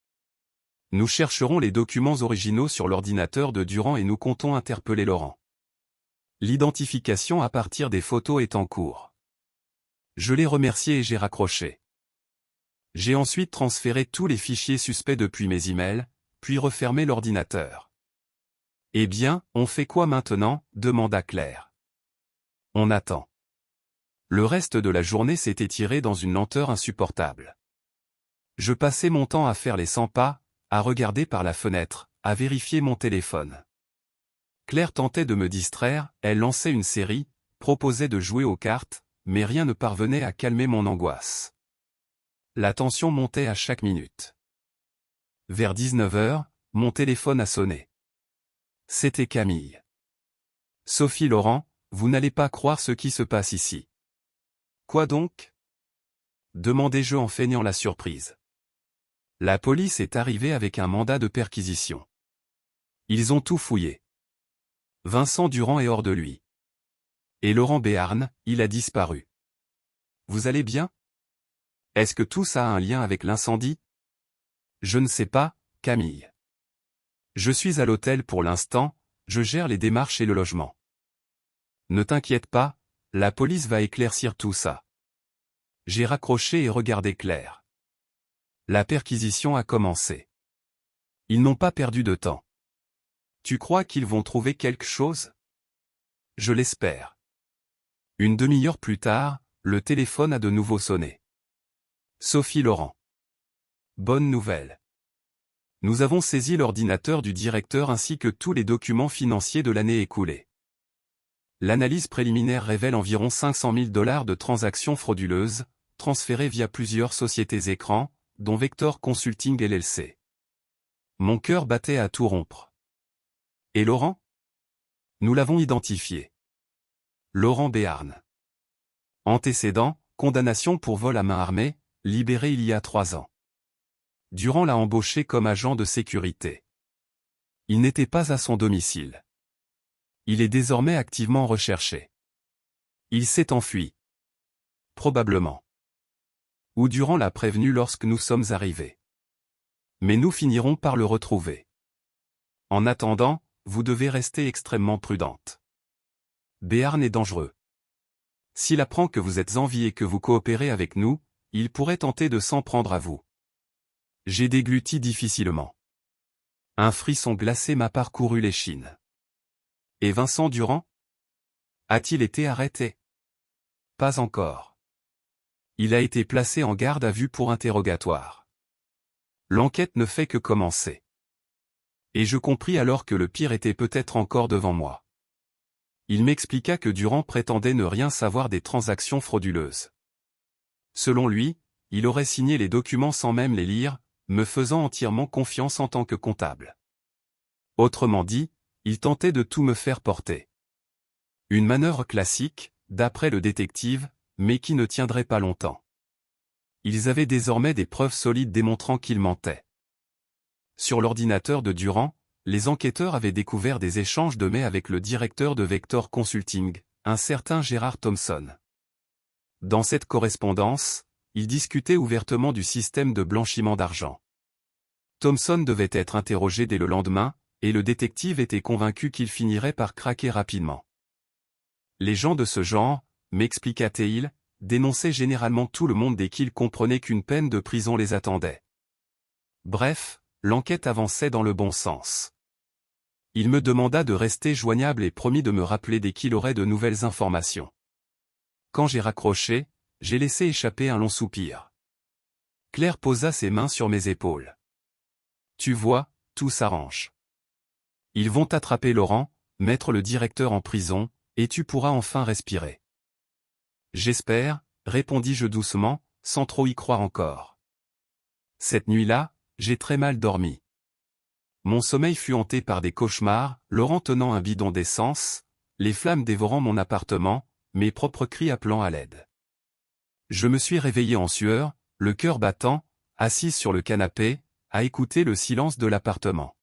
Nous chercherons les documents originaux sur l'ordinateur de Durand et nous comptons interpeller Laurent. L'identification à partir des photos est en cours. Je l'ai remercié et j'ai raccroché. J'ai ensuite transféré tous les fichiers suspects depuis mes emails, puis refermé l'ordinateur. Eh bien, on fait quoi maintenant? Demanda Claire. On attend. Le reste de la journée s'est étiré dans une lenteur insupportable. Je passais mon temps à faire les 100 pas, à regarder par la fenêtre, à vérifier mon téléphone. Claire tentait de me distraire, elle lançait une série, proposait de jouer aux cartes, mais rien ne parvenait à calmer mon angoisse. La tension montait à chaque minute. Vers 19h, mon téléphone a sonné. C'était Camille. Sophie Laurent, vous n'allez pas croire ce qui se passe ici. Quoi donc? Demandai-je en feignant la surprise. La police est arrivée avec un mandat de perquisition. Ils ont tout fouillé. Vincent Durand est hors de lui. Et Laurent Béarn, il a disparu. Vous allez bien? Est-ce que tout ça a un lien avec l'incendie? Je ne sais pas, Camille. Je suis à l'hôtel pour l'instant, je gère les démarches et le logement. Ne t'inquiète pas, la police va éclaircir tout ça. J'ai raccroché et regardé Claire. La perquisition a commencé. Ils n'ont pas perdu de temps. Tu crois qu'ils vont trouver quelque chose? Je l'espère. Une demi-heure plus tard, le téléphone a de nouveau sonné. Sophie Laurent. Bonne nouvelle. Nous avons saisi l'ordinateur du directeur ainsi que tous les documents financiers de l'année écoulée. L'analyse préliminaire révèle environ 500 000 $ de transactions frauduleuses, transférées via plusieurs sociétés écrans, dont Vector Consulting LLC. Mon cœur battait à tout rompre. Et Laurent? Nous l'avons identifié. Laurent Béarn. Antécédent, condamnation pour vol à main armée, libéré il y a 3 ans. Durand l'a embauché comme agent de sécurité. Il n'était pas à son domicile. Il est désormais activement recherché. Il s'est enfui. Probablement. Ou Durand l'a prévenu lorsque nous sommes arrivés. Mais nous finirons par le retrouver. En attendant, vous devez rester extrêmement prudente. Béarn est dangereux. S'il apprend que vous êtes en vie et que vous coopérez avec nous, il pourrait tenter de s'en prendre à vous. J'ai dégluti difficilement. Un frisson glacé m'a parcouru l'échine. Et Vincent Durand? A-t-il été arrêté? Pas encore. Il a été placé en garde à vue pour interrogatoire. L'enquête ne fait que commencer. Et je compris alors que le pire était peut-être encore devant moi. Il m'expliqua que Durand prétendait ne rien savoir des transactions frauduleuses. Selon lui, il aurait signé les documents sans même les lire, me faisant entièrement confiance en tant que comptable. Autrement dit, il tentait de tout me faire porter. Une manœuvre classique, d'après le détective, mais qui ne tiendrait pas longtemps. Ils avaient désormais des preuves solides démontrant qu'il mentait. Sur l'ordinateur de Durand, les enquêteurs avaient découvert des échanges de mails avec le directeur de Vector Consulting, un certain Gérard Thomson. Dans cette correspondance, ils discutaient ouvertement du système de blanchiment d'argent. Thomson devait être interrogé dès le lendemain, et le détective était convaincu qu'il finirait par craquer rapidement. Les gens de ce genre, m'expliqua-t-il, dénonçaient généralement tout le monde dès qu'ils comprenaient qu'une peine de prison les attendait. Bref, l'enquête avançait dans le bon sens. Il me demanda de rester joignable et promit de me rappeler dès qu'il aurait de nouvelles informations. Quand j'ai raccroché, j'ai laissé échapper un long soupir. Claire posa ses mains sur mes épaules. Tu vois, tout s'arrange. Ils vont attraper Laurent, mettre le directeur en prison, et tu pourras enfin respirer. J'espère, répondis-je doucement, sans trop y croire encore. Cette nuit-là, j'ai très mal dormi. Mon sommeil fut hanté par des cauchemars, Laurent tenant un bidon d'essence, les flammes dévorant mon appartement, mes propres cris appelant à l'aide. Je me suis réveillé en sueur, le cœur battant, assise sur le canapé, à écouter le silence de l'appartement.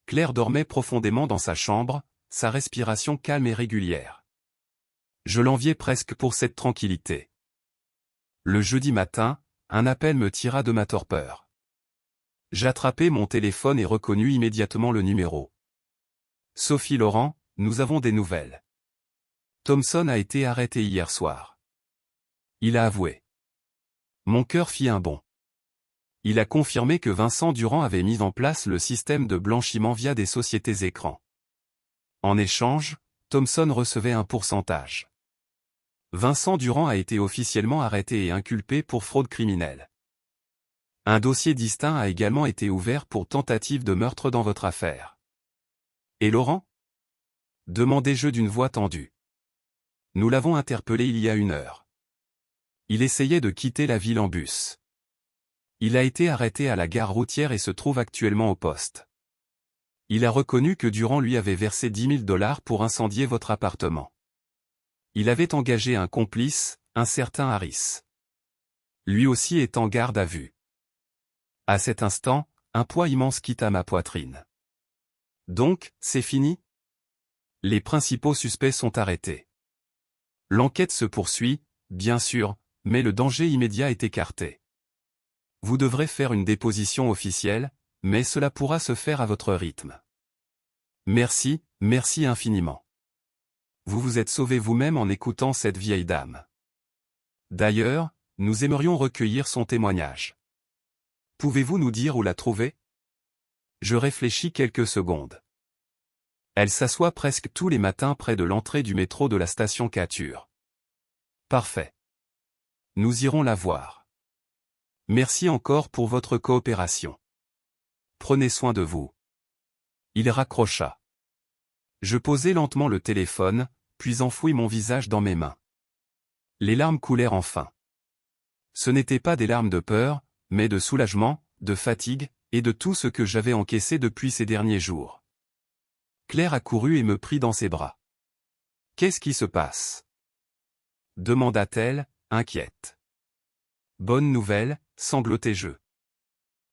Claire dormait profondément dans sa chambre, sa respiration calme et régulière. Je l'enviais presque pour cette tranquillité. Le jeudi matin, un appel me tira de ma torpeur. J'attrapai mon téléphone et reconnus immédiatement le numéro. Sophie Laurent, nous avons des nouvelles. Thomson a été arrêté hier soir. Il a avoué. Mon cœur fit un bond. Il a confirmé que Vincent Durand avait mis en place le système de blanchiment via des sociétés écrans. En échange, Thomson recevait un pourcentage. Vincent Durand a été officiellement arrêté et inculpé pour fraude criminelle. Un dossier distinct a également été ouvert pour tentative de meurtre dans votre affaire. Et Laurent? Demandai-je d'une voix tendue. Nous l'avons interpellé il y a 1 heure. Il essayait de quitter la ville en bus. Il a été arrêté à la gare routière et se trouve actuellement au poste. Il a reconnu que Durand lui avait versé $10 000 pour incendier votre appartement. Il avait engagé un complice, un certain Harris. Lui aussi est en garde à vue. À cet instant, un poids immense quitta ma poitrine. Donc, c'est fini? Les principaux suspects sont arrêtés. L'enquête se poursuit, bien sûr, mais le danger immédiat est écarté. Vous devrez faire une déposition officielle, mais cela pourra se faire à votre rythme. Merci, merci infiniment. Vous vous êtes sauvé vous-même en écoutant cette vieille dame. D'ailleurs, nous aimerions recueillir son témoignage. Pouvez-vous nous dire où la trouver? Je réfléchis quelques secondes. Elle s'assoit presque tous les matins près de l'entrée du métro de la station Cature. Parfait. Nous irons la voir. Merci encore pour votre coopération. Prenez soin de vous. Il raccrocha. Je posai lentement le téléphone, puis enfouis mon visage dans mes mains. Les larmes coulèrent enfin. Ce n'étaient pas des larmes de peur, mais de soulagement, de fatigue, et de tout ce que j'avais encaissé depuis ces derniers jours. Claire accourut et me prit dans ses bras. « Qu'est-ce qui se passe » demanda-t-elle, inquiète. « Bonne nouvelle, sanglotai-je.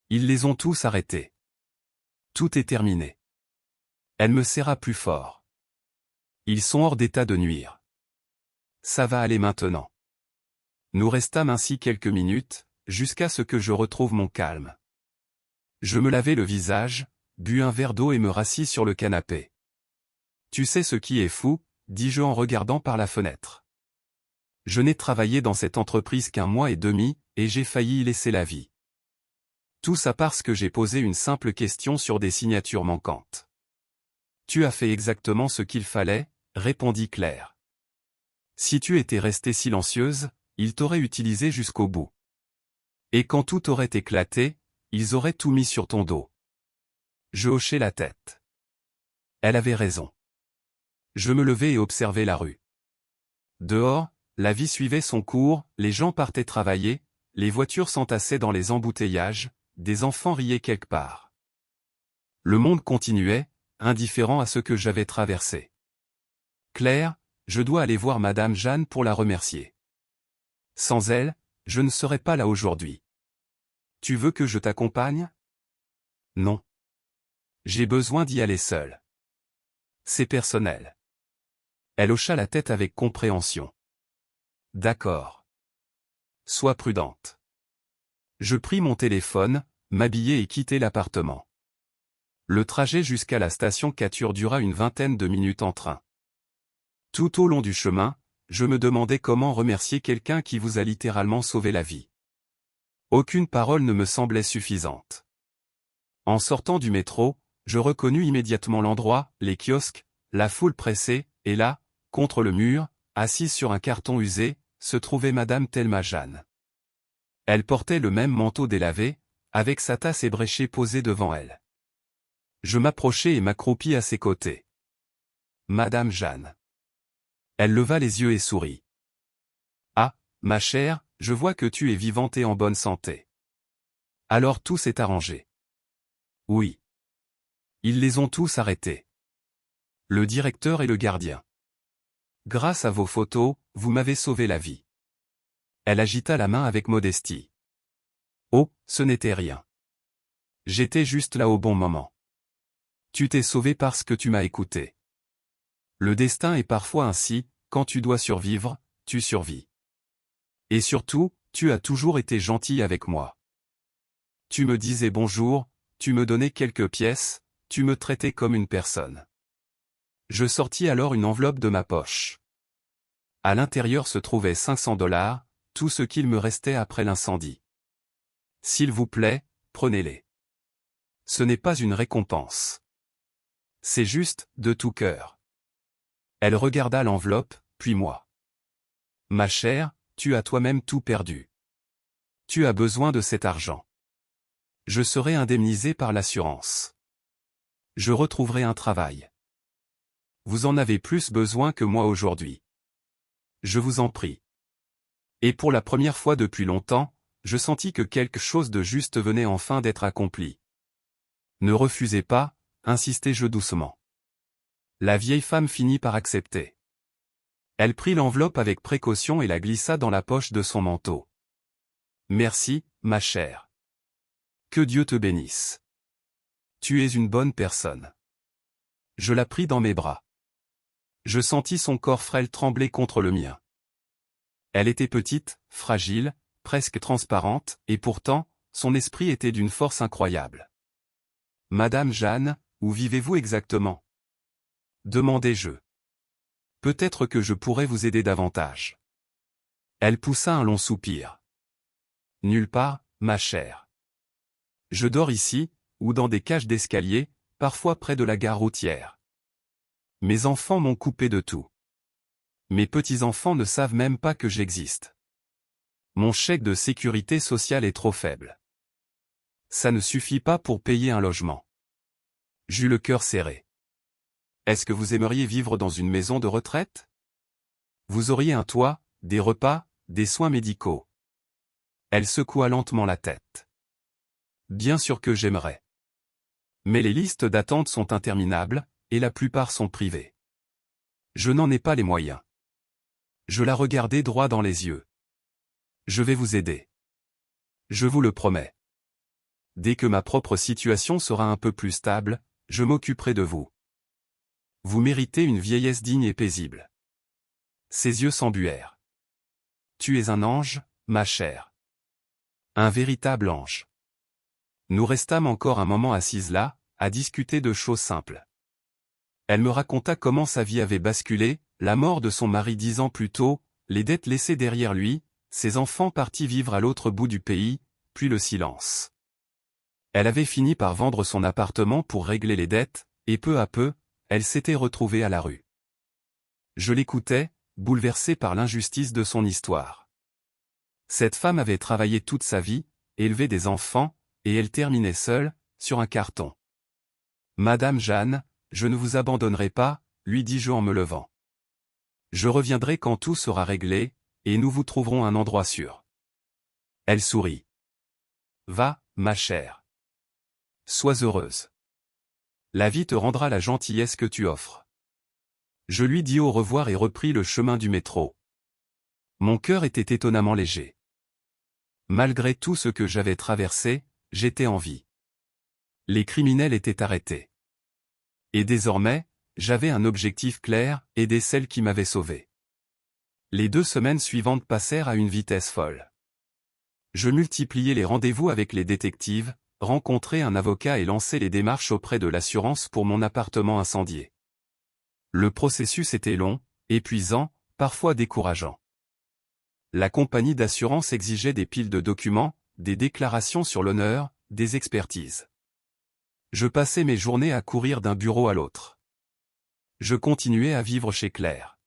Ils les ont tous arrêtés. Tout est terminé. » Elle me serra plus fort. « Ils sont hors d'état de nuire. Ça va aller maintenant. » Nous restâmes ainsi quelques minutes, jusqu'à ce que je retrouve mon calme. Je me lavai le visage, bus un verre d'eau et me rassis sur le canapé. « Tu sais ce qui est fou » dis-je en regardant par la fenêtre. « Je n'ai travaillé dans cette entreprise qu'1 mois et demi, et j'ai failli y laisser la vie. Tout ça parce que j'ai posé une simple question sur des signatures manquantes. »« Tu as fait exactement ce qu'il fallait » répondit Claire. « Si tu étais restée silencieuse, ils t'auraient utilisé jusqu'au bout. Et quand tout aurait éclaté, ils auraient tout mis sur ton dos. » Je hochai la tête. Elle avait raison. Je me levai et observai la rue. Dehors, la vie suivait son cours, les gens partaient travailler, les voitures s'entassaient dans les embouteillages, des enfants riaient quelque part. Le monde continuait, indifférent à ce que j'avais traversé. « Claire, je dois aller voir Madame Jeanne pour la remercier. Sans elle, je ne serais pas là aujourd'hui. Tu veux que je t'accompagne? » Non. J'ai besoin d'y aller seul. C'est personnel. Elle hocha la tête avec compréhension. D'accord. Sois prudente. Je pris mon téléphone, m'habillai et quittai l'appartement. Le trajet jusqu'à la station Cature dura une 20aine de minutes en train. Tout au long du chemin, je me demandais comment remercier quelqu'un qui vous a littéralement sauvé la vie. Aucune parole ne me semblait suffisante. En sortant du métro, je reconnus immédiatement l'endroit, les kiosques, la foule pressée, et là, contre le mur, assise sur un carton usé, se trouvait Madame Thelma Jeanne. Elle portait le même manteau délavé, avec sa tasse ébréchée posée devant elle. Je m'approchai et m'accroupis à ses côtés. Madame Jeanne. Elle leva les yeux et sourit. « Ah, ma chère, je vois que tu es vivante et en bonne santé. Alors tout s'est arrangé. » « Oui. Ils les ont tous arrêtés. Le directeur et le gardien. Grâce à vos photos, vous m'avez sauvé la vie. » Elle agita la main avec modestie. « Oh, ce n'était rien. J'étais juste là au bon moment. Tu t'es sauvé parce que tu m'as écouté. Le destin est parfois ainsi, quand tu dois survivre, tu survis. Et surtout, tu as toujours été gentil avec moi. Tu me disais bonjour, tu me donnais quelques pièces, tu me traitais comme une personne. » Je sortis alors une enveloppe de ma poche. À l'intérieur se trouvaient $500, tout ce qu'il me restait après l'incendie. « S'il vous plaît, prenez-les. Ce n'est pas une récompense. C'est juste, de tout cœur. » Elle regarda l'enveloppe, puis moi. « Ma chère, tu as toi-même tout perdu. Tu as besoin de cet argent. Je serai indemnisé par l'assurance. Je retrouverai un travail. Vous en avez plus besoin que moi aujourd'hui. Je vous en prie. Et pour la première fois depuis longtemps, je sentis que quelque chose de juste venait enfin d'être accompli. Ne refusez pas, insistai-je doucement. La vieille femme finit par accepter. Elle prit l'enveloppe avec précaution et la glissa dans la poche de son manteau. Merci, ma chère. Que Dieu te bénisse. Tu es une bonne personne. Je la pris dans mes bras. Je sentis son corps frêle trembler contre le mien. Elle était petite, fragile, presque transparente, et pourtant, son esprit était d'une force incroyable. « Madame Jeanne, où vivez-vous exactement » demandai-je. « Peut-être que je pourrais vous aider davantage. » Elle poussa un long soupir. « Nulle part, ma chère. Je dors ici, ou dans des cages d'escalier, parfois près de la gare routière. Mes enfants m'ont coupé de tout. Mes petits-enfants ne savent même pas que j'existe. Mon chèque de sécurité sociale est trop faible. Ça ne suffit pas pour payer un logement. » J'eus le cœur serré. « Est-ce que vous aimeriez vivre dans une maison de retraite? Vous auriez un toit, des repas, des soins médicaux. » Elle secoua lentement la tête. « Bien sûr que j'aimerais. Mais les listes d'attente sont interminables, et la plupart sont privées. Je n'en ai pas les moyens. » Je la regardai droit dans les yeux. « Je vais vous aider. Je vous le promets. Dès que ma propre situation sera un peu plus stable, je m'occuperai de vous. Vous méritez une vieillesse digne et paisible. » Ses yeux s'embuèrent. « Tu es un ange, ma chère. Un véritable ange. » Nous restâmes encore un moment assises là, à discuter de choses simples. Elle me raconta comment sa vie avait basculé, la mort de son mari 10 ans plus tôt, les dettes laissées derrière lui, ses enfants partis vivre à l'autre bout du pays, puis le silence. Elle avait fini par vendre son appartement pour régler les dettes, et peu à peu, elle s'était retrouvée à la rue. Je l'écoutais, bouleversé par l'injustice de son histoire. Cette femme avait travaillé toute sa vie, élevé des enfants, et elle terminait seule, sur un carton. « Madame Jeanne, je ne vous abandonnerai pas, » lui dis-je en me levant. « Je reviendrai quand tout sera réglé, et nous vous trouverons un endroit sûr. » Elle sourit. « Va, ma chère. Sois heureuse. La vie te rendra la gentillesse que tu offres. » Je lui dis au revoir et repris le chemin du métro. Mon cœur était étonnamment léger. Malgré tout ce que j'avais traversé, j'étais en vie. Les criminels étaient arrêtés. Et désormais, j'avais un objectif clair, aider celle qui m'avait sauvé. Les 2 semaines suivantes passèrent à une vitesse folle. Je multipliais les rendez-vous avec les détectives, rencontrais un avocat et lançais les démarches auprès de l'assurance pour mon appartement incendié. Le processus était long, épuisant, parfois décourageant. La compagnie d'assurance exigeait des piles de documents, des déclarations sur l'honneur, des expertises. Je passais mes journées à courir d'un bureau à l'autre. Je continuais à vivre chez Claire.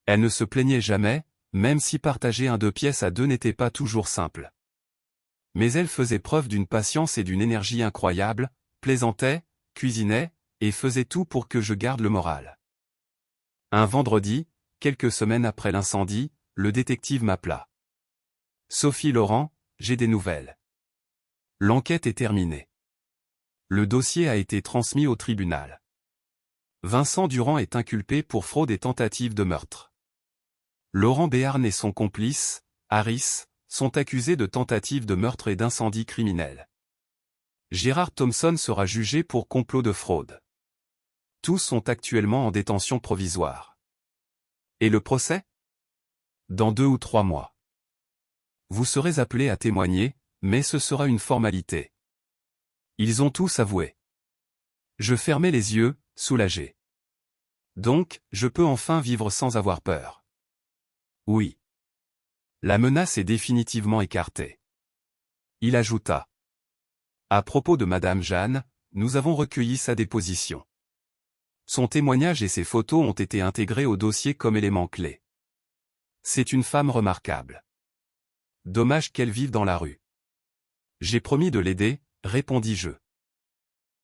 Elle ne se plaignait jamais, même si partager un 2 pièces à 2 n'était pas toujours simple. Mais elle faisait preuve d'une patience et d'une énergie incroyables, plaisantait, cuisinait, et faisait tout pour que je garde le moral. Un vendredi, quelques semaines après l'incendie, le détective m'appela. « Sophie Laurent, j'ai des nouvelles. L'enquête est terminée. Le dossier a été transmis au tribunal. Vincent Durand est inculpé pour fraude et tentative de meurtre. Laurent Béarn et son complice, Harris, sont accusés de tentative de meurtre et d'incendie criminel. Gérard Thompson sera jugé pour complot de fraude. Tous sont actuellement en détention provisoire. Et le procès? Dans 2 ou 3 mois. Vous serez appelés à témoigner, mais ce sera une formalité. Ils ont tous avoué. Je fermai les yeux, soulagé. Donc, je peux enfin vivre sans avoir peur. Oui. La menace est définitivement écartée. Il ajouta. À propos de Madame Jeanne, nous avons recueilli sa déposition. Son témoignage et ses photos ont été intégrés au dossier comme éléments clés. C'est une femme remarquable. Dommage qu'elle vive dans la rue. J'ai promis de l'aider, répondis-je.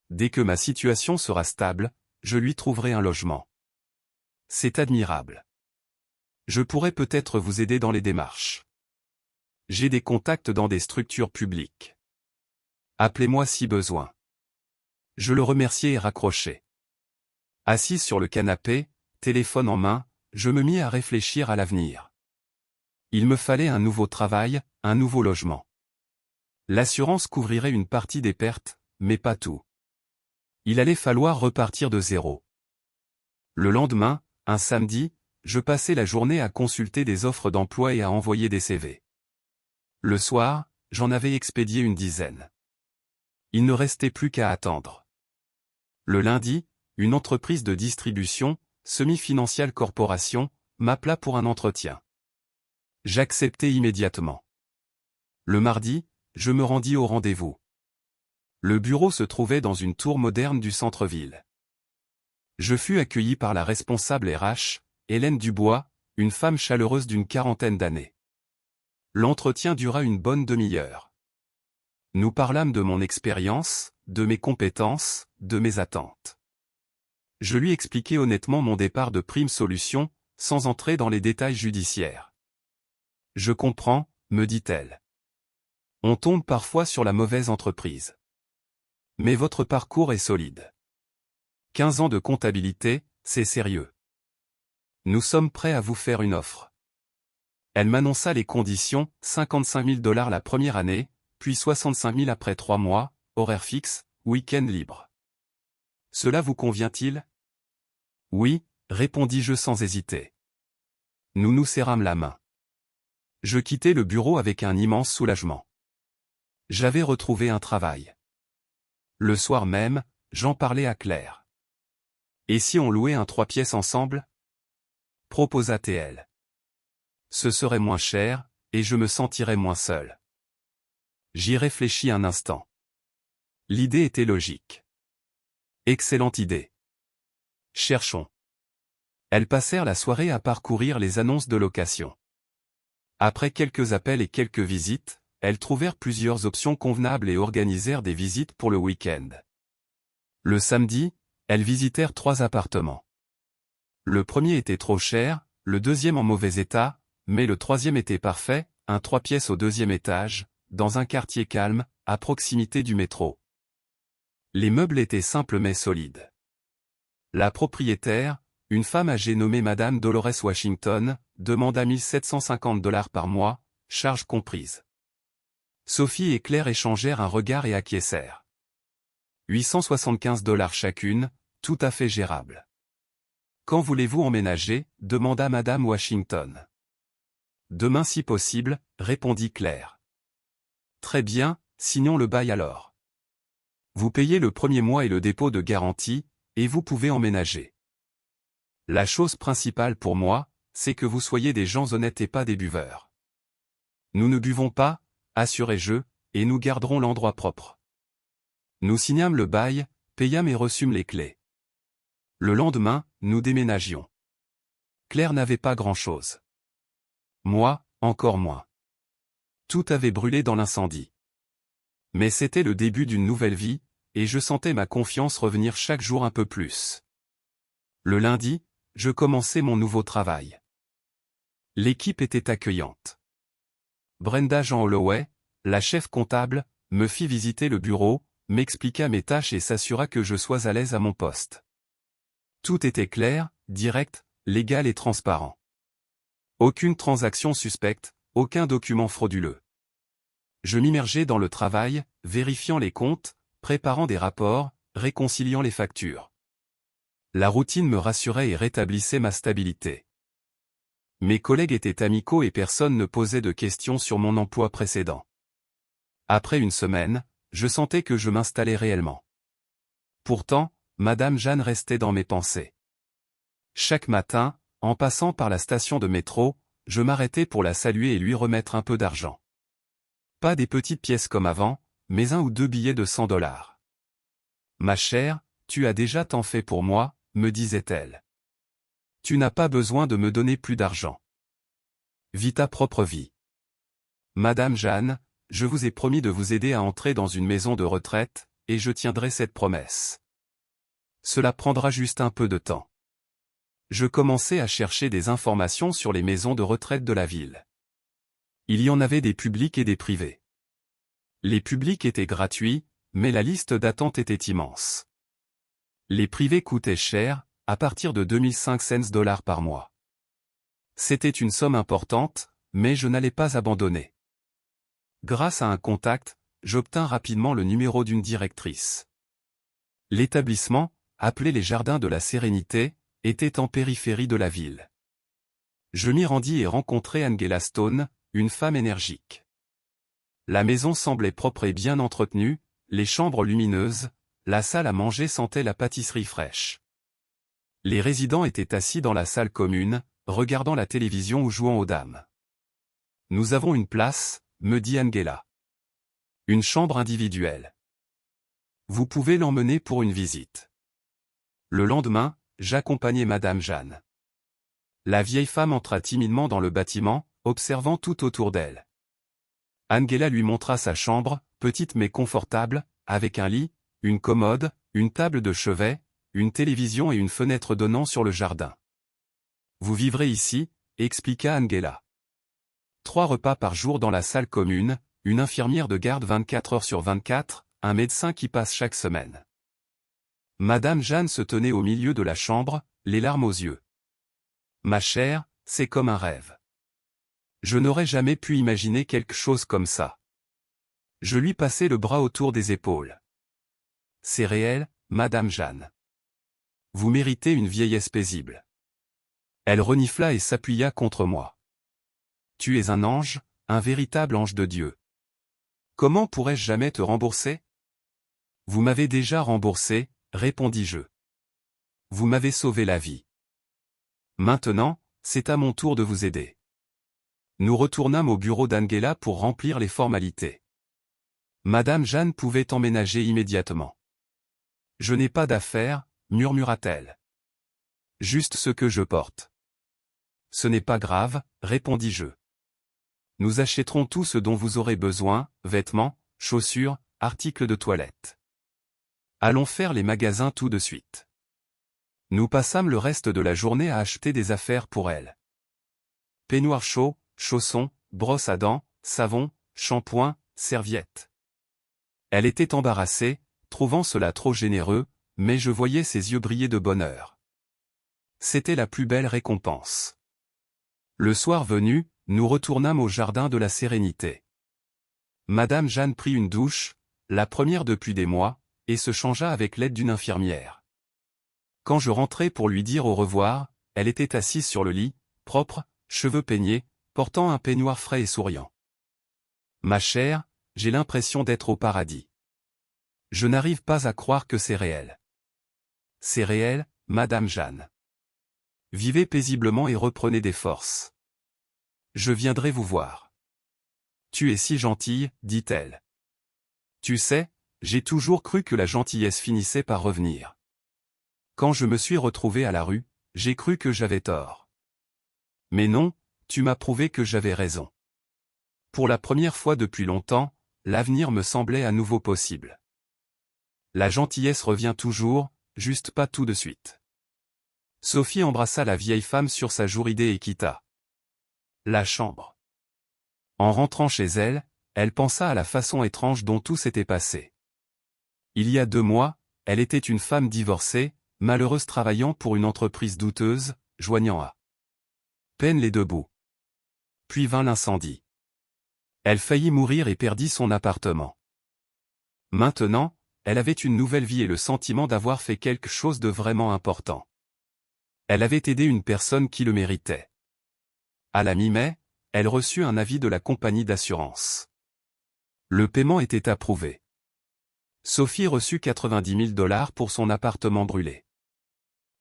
Dès que ma situation sera stable, je lui trouverai un logement. C'est admirable. Je pourrais peut-être vous aider dans les démarches. J'ai des contacts dans des structures publiques. Appelez-moi si besoin. Je le remerciai et raccrochai. Assise sur le canapé, téléphone en main, je me mis à réfléchir à l'avenir. Il me fallait un nouveau travail, un nouveau logement. L'assurance couvrirait une partie des pertes, mais pas tout. Il allait falloir repartir de zéro. Le lendemain, un samedi, je passais la journée à consulter des offres d'emploi et à envoyer des CV. Le soir, j'en avais expédié une dizaine. Il ne restait plus qu'à attendre. Le lundi, une entreprise de distribution, Semi-Financial Corporation, m'appela pour un entretien. J'acceptai immédiatement. Le mardi, je me rendis au rendez-vous. Le bureau se trouvait dans une tour moderne du centre-ville. Je fus accueilli par la responsable RH, Hélène Dubois, une femme chaleureuse d'une quarantaine d'années. L'entretien dura une bonne demi-heure. Nous parlâmes de mon expérience, de mes compétences, de mes attentes. Je lui expliquai honnêtement mon départ de Prime Solutions, sans entrer dans les détails judiciaires. « Je comprends », me dit-elle. « On tombe parfois sur la mauvaise entreprise. Mais votre parcours est solide. 15 ans de comptabilité, c'est sérieux. Nous sommes prêts à vous faire une offre. » Elle m'annonça les conditions, 55 000 $ la première année, puis 65 000 après 3 mois, horaire fixe, week-end libre. Cela vous convient-il? Oui, répondis-je sans hésiter. Nous nous serrâmes la main. Je quittai le bureau avec un immense soulagement. J'avais retrouvé un travail. Le soir même, j'en parlais à Claire. Et si on louait un 3 pièces ensemble? Proposa-t-elle. Ce serait moins cher, et je me sentirais moins seul. J'y réfléchis un instant. L'idée était logique. Excellente idée. Cherchons. Elles passèrent la soirée à parcourir les annonces de location. Après quelques appels et quelques visites, elles trouvèrent plusieurs options convenables et organisèrent des visites pour le week-end. Le samedi, elles visitèrent 3 appartements. Le premier était trop cher, le deuxième en mauvais état, mais le troisième était parfait, un 3 pièces au 2e étage, dans un quartier calme, à proximité du métro. Les meubles étaient simples mais solides. La propriétaire, une femme âgée nommée Madame Dolores Washington, demanda 1 750 $ par mois, charges comprises. Sophie et Claire échangèrent un regard et acquiescèrent. 875 $ chacune, tout à fait gérable. Quand voulez-vous emménager? Demanda Madame Washington. Demain si possible, répondit Claire. Très bien, signons le bail alors. Vous payez le premier mois et le dépôt de garantie, et vous pouvez emménager. La chose principale pour moi, c'est que vous soyez des gens honnêtes et pas des buveurs. Nous ne buvons pas, assurai-je, et nous garderons l'endroit propre. Nous signâmes le bail, payâmes et reçûmes les clés. Le lendemain, nous déménagions. Claire n'avait pas grand-chose. Moi, encore moins. Tout avait brûlé dans l'incendie. Mais c'était le début d'une nouvelle vie, et je sentais ma confiance revenir chaque jour un peu plus. Le lundi, je commençais mon nouveau travail. L'équipe était accueillante. Brenda Jean Holloway, la chef comptable, me fit visiter le bureau, m'expliqua mes tâches et s'assura que je sois à l'aise à mon poste. Tout était clair, direct, légal et transparent. Aucune transaction suspecte, aucun document frauduleux. Je m'immergeais dans le travail, vérifiant les comptes, préparant des rapports, réconciliant les factures. La routine me rassurait et rétablissait ma stabilité. Mes collègues étaient amicaux et personne ne posait de questions sur mon emploi précédent. Après une semaine, je sentais que je m'installais réellement. Pourtant, Madame Jeanne restait dans mes pensées. Chaque matin, en passant par la station de métro, je m'arrêtais pour la saluer et lui remettre un peu d'argent. Pas des petites pièces comme avant, mais 1 ou 2 billets de 100 $. Ma chère, tu as déjà tant fait pour moi, me disait-elle. Tu n'as pas besoin de me donner plus d'argent. Vis ta propre vie. Madame Jeanne, je vous ai promis de vous aider à entrer dans une maison de retraite, et je tiendrai cette promesse. Cela prendra juste un peu de temps. Je commençais à chercher des informations sur les maisons de retraite de la ville. Il y en avait des publics et des privés. Les publics étaient gratuits, mais la liste d'attente était immense. Les privés coûtaient cher, à partir de 2500 $ par mois. C'était une somme importante, mais je n'allais pas abandonner. Grâce à un contact, j'obtins rapidement le numéro d'une directrice. L'établissement, appelé les Jardins de la Sérénité, était en périphérie de la ville. Je m'y rendis et rencontrai Angela Stone, une femme énergique. La maison semblait propre et bien entretenue, les chambres lumineuses, la salle à manger sentait la pâtisserie fraîche. Les résidents étaient assis dans la salle commune, regardant la télévision ou jouant aux dames. « Nous avons une place », me dit Angela. « Une chambre individuelle. Vous pouvez l'emmener pour une visite. » Le lendemain, j'accompagnai Madame Jeanne. La vieille femme entra timidement dans le bâtiment, observant tout autour d'elle. Angela lui montra sa chambre, petite mais confortable, avec un lit, une commode, une table de chevet, une télévision et une fenêtre donnant sur le jardin. « Vous vivrez ici », expliqua Angela. 3 repas par jour dans la salle commune, une infirmière de garde 24 heures sur 24, un médecin qui passe chaque semaine. Madame Jeanne se tenait au milieu de la chambre, les larmes aux yeux. « Ma chère, c'est comme un rêve. Je n'aurais jamais pu imaginer quelque chose comme ça. » Je lui passai le bras autour des épaules. « C'est réel, Madame Jeanne. Vous méritez une vieillesse paisible. » Elle renifla et s'appuya contre moi. « Tu es un ange, un véritable ange de Dieu. Comment pourrais-je jamais te rembourser ? » « Vous m'avez déjà remboursé, » répondis-je. « Vous m'avez sauvé la vie. Maintenant, c'est à mon tour de vous aider. » Nous retournâmes au bureau d'Angela pour remplir les formalités. Madame Jeanne pouvait emménager immédiatement. « Je n'ai pas d'affaires, » murmura-t-elle. « Juste ce que je porte. »« Ce n'est pas grave, » répondis-je. « Nous achèterons tout ce dont vous aurez besoin, vêtements, chaussures, articles de toilette. Allons faire les magasins tout de suite. » Nous passâmes le reste de la journée à acheter des affaires pour elle. Peignoir chaud, chaussons, brosse à dents, savon, shampoing, serviettes. Elle était embarrassée, trouvant cela trop généreux, mais je voyais ses yeux briller de bonheur. C'était la plus belle récompense. Le soir venu, nous retournâmes au jardin de la Sérénité. Madame Jeanne prit une douche, la première depuis des mois, et se changea avec l'aide d'une infirmière. Quand je rentrai pour lui dire au revoir, elle était assise sur le lit, propre, cheveux peignés, portant un peignoir frais et souriant. « Ma chère, j'ai l'impression d'être au paradis. Je n'arrive pas à croire que c'est réel. »« C'est réel, Madame Jeanne. Vivez paisiblement et reprenez des forces. Je viendrai vous voir. »« Tu es si gentille, » dit-elle. « Tu sais, j'ai toujours cru que la gentillesse finissait par revenir. Quand je me suis retrouvé à la rue, j'ai cru que j'avais tort. Mais non, tu m'as prouvé que j'avais raison. Pour la première fois depuis longtemps, l'avenir me semblait à nouveau possible. La gentillesse revient toujours, juste pas tout de suite. » Sophie embrassa la vieille femme sur sa joue ridée et quitta la chambre. En rentrant chez elle, elle pensa à la façon étrange dont tout s'était passé. Il y a 2 mois, elle était une femme divorcée, malheureuse travaillant pour une entreprise douteuse, joignant à peine les 2 bouts. Puis vint l'incendie. Elle faillit mourir et perdit son appartement. Maintenant, elle avait une nouvelle vie et le sentiment d'avoir fait quelque chose de vraiment important. Elle avait aidé une personne qui le méritait. À la mi-mai, elle reçut un avis de la compagnie d'assurance. Le paiement était approuvé. Sophie reçut 90 000 $ pour son appartement brûlé.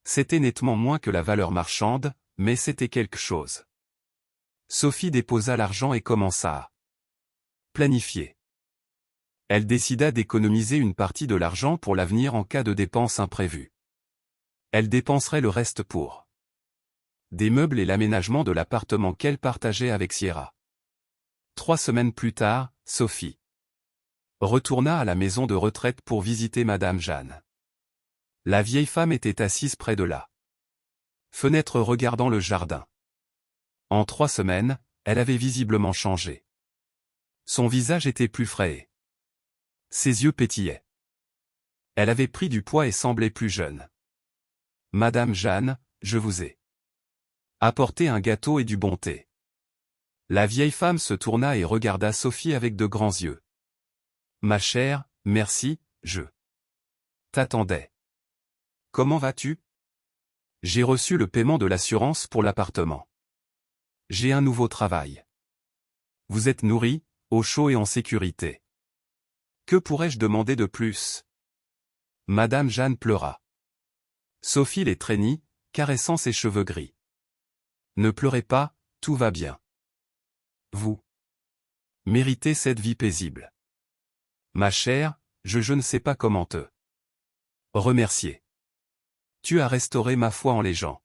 C'était nettement moins que la valeur marchande, mais c'était quelque chose. Sophie déposa l'argent et commença à planifier. Elle décida d'économiser une partie de l'argent pour l'avenir en cas de dépenses imprévues. Elle dépenserait le reste pour des meubles et l'aménagement de l'appartement qu'elle partageait avec Sierra. 3 semaines plus tard, Sophie retourna à la maison de retraite pour visiter Madame Jeanne. La vieille femme était assise près de la Fenêtre regardant le jardin. En 3 semaines, elle avait visiblement changé. Son visage était plus frais. Ses yeux pétillaient. Elle avait pris du poids et semblait plus jeune. Madame Jeanne, je vous ai apporté un gâteau et du bon thé. La vieille femme se tourna et regarda Sophie avec de grands yeux. Ma chère, merci, je t'attendais. Comment vas-tu? J'ai reçu le paiement de l'assurance pour l'appartement. J'ai un nouveau travail. Vous êtes nourrie, au chaud et en sécurité. Que pourrais-je demander de plus? Madame Jeanne pleura. Sophie l'étreignit, caressant ses cheveux gris. Ne pleurez pas, tout va bien. Vous méritez cette vie paisible. Ma chère, je ne sais pas comment te remercier. Tu as restauré ma foi en les gens.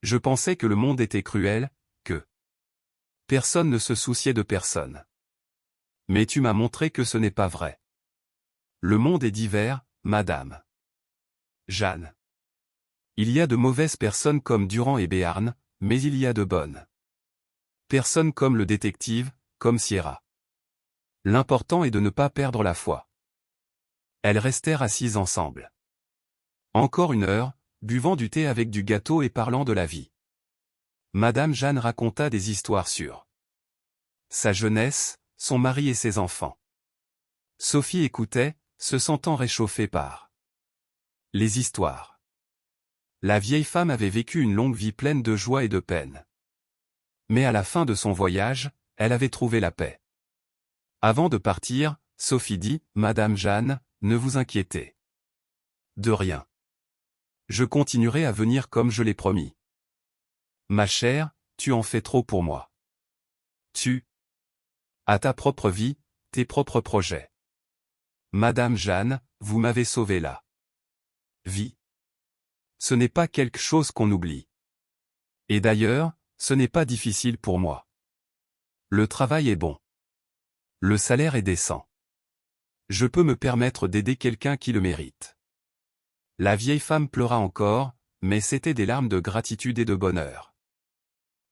Je pensais que le monde était cruel, que personne ne se souciait de personne. Mais tu m'as montré que ce n'est pas vrai. Le monde est divers, Madame Jeanne. Il y a de mauvaises personnes comme Durand et Béarn, mais il y a de bonnes personnes comme le détective, comme Sierra. L'important est de ne pas perdre la foi. Elles restèrent assises ensemble. Encore 1 heure, buvant du thé avec du gâteau et parlant de la vie. Madame Jeanne raconta des histoires sur sa jeunesse, son mari et ses enfants. Sophie écoutait, se sentant réchauffée par les histoires. La vieille femme avait vécu une longue vie pleine de joie et de peine. Mais à la fin de son voyage, elle avait trouvé la paix. Avant de partir, Sophie dit, Madame Jeanne, ne vous inquiétez de rien. Je continuerai à venir comme je l'ai promis. Ma chère, tu en fais trop pour moi. Tu as ta propre vie, tes propres projets. Madame Jeanne, vous m'avez sauvé la vie. Ce n'est pas quelque chose qu'on oublie. Et d'ailleurs, ce n'est pas difficile pour moi. Le travail est bon. Le salaire est décent. Je peux me permettre d'aider quelqu'un qui le mérite. La vieille femme pleura encore, mais c'était des larmes de gratitude et de bonheur.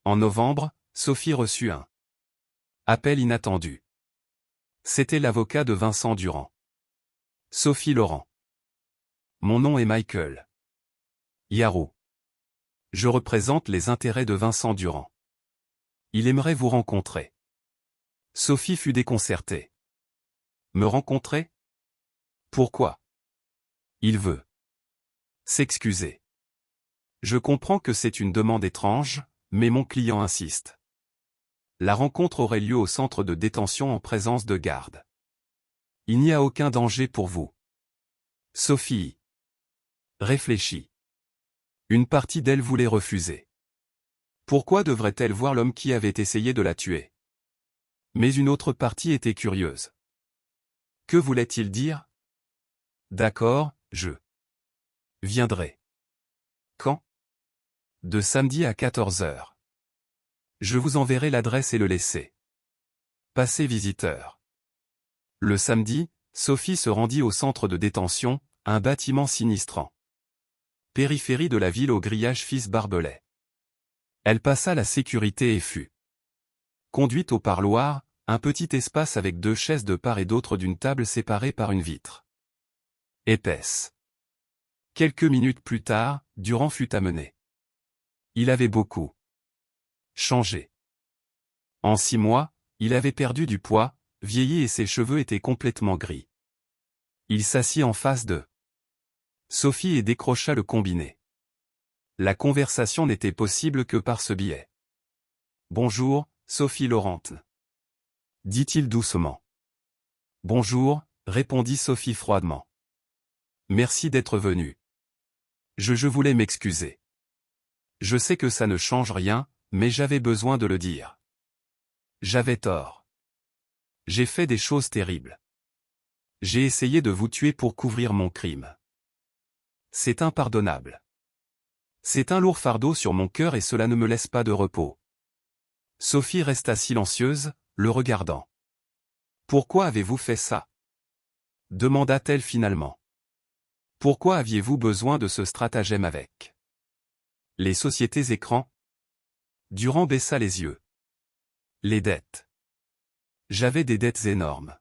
En novembre, Sophie reçut un appel inattendu. C'était l'avocat de Vincent Durand. Sophie Laurent. Mon nom est Michael Yarrow. Je représente les intérêts de Vincent Durand. Il aimerait vous rencontrer. Sophie fut déconcertée. Me rencontrer? Pourquoi? Il veut s'excuser. Je comprends que c'est une demande étrange, mais mon client insiste. La rencontre aurait lieu au centre de détention en présence de garde. Il n'y a aucun danger pour vous. Sophie réfléchit. Une partie d'elle voulait refuser. Pourquoi devrait-elle voir l'homme qui avait essayé de la tuer? Mais une autre partie était curieuse. Que voulait-il dire? D'accord, je viendrai. Quand? De samedi à 14 heures. Je vous enverrai l'adresse et le laisser passer visiteur. Le samedi, Sophie se rendit au centre de détention, un bâtiment sinistrant. Périphérie de la ville au grillage fils barbelés. Elle passa la sécurité et fut conduite au parloir, un petit espace avec 2 chaises de part et d'autre d'une table séparée par une vitre épaisse. Quelques minutes plus tard, Durand fut amené. Il avait beaucoup changé. En 6 mois, il avait perdu du poids, vieilli et ses cheveux étaient complètement gris. Il s'assit en face de Sophie et décrocha le combiné. La conversation n'était possible que par ce biais. Bonjour, Sophie Laurent, dit-il doucement. Bonjour, répondit Sophie froidement. Merci d'être venue. Je voulais m'excuser. Je sais que ça ne change rien, mais j'avais besoin de le dire. J'avais tort. J'ai fait des choses terribles. J'ai essayé de vous tuer pour couvrir mon crime. C'est impardonnable. C'est un lourd fardeau sur mon cœur et cela ne me laisse pas de repos. Sophie resta silencieuse, le regardant. Pourquoi avez-vous fait ça? Demanda-t-elle finalement. Pourquoi aviez-vous besoin de ce stratagème avec Les sociétés écrans. Durand baissa les yeux. Les dettes. J'avais des dettes énormes.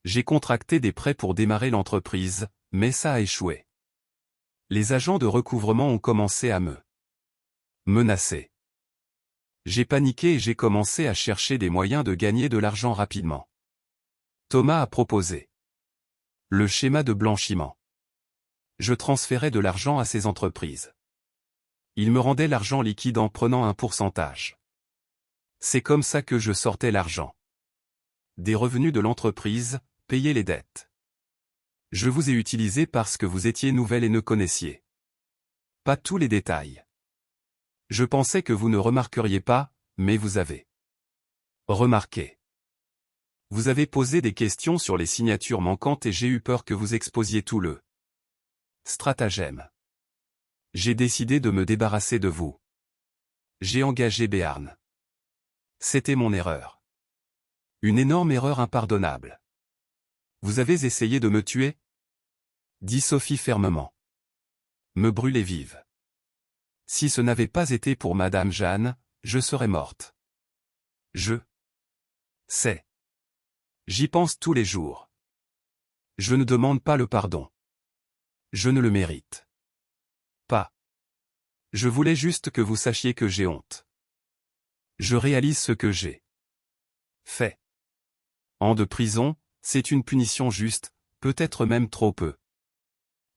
J'ai contracté des prêts pour démarrer l'entreprise, mais ça a échoué. Les agents de recouvrement ont commencé à me menacer. J'ai paniqué et j'ai commencé à chercher des moyens de gagner de l'argent rapidement. Thomas a proposé le schéma de blanchiment. Je transférais de l'argent à ces entreprises. Ils me rendaient l'argent liquide en prenant un pourcentage. C'est comme ça que je sortais l'argent des revenus de l'entreprise, payer les dettes. Je vous ai utilisé parce que vous étiez nouvelle et ne connaissiez pas tous les détails. Je pensais que vous ne remarqueriez pas, mais vous avez remarqué. Vous avez posé des questions sur les signatures manquantes et j'ai eu peur que vous exposiez tout le stratagème. J'ai décidé de me débarrasser de vous. J'ai engagé Béarn. C'était mon erreur. Une énorme erreur impardonnable. Vous avez essayé de me tuer ? Dit Sophie fermement. Me brûler vive. Si ce n'avait pas été pour Madame Jeanne, je serais morte. Je sais. J'y pense tous les jours. Je ne demande pas le pardon. Je ne le mérite pas. Je voulais juste que vous sachiez que j'ai honte. Je réalise ce que j'ai fait. An de prison, c'est une punition juste, peut-être même trop peu.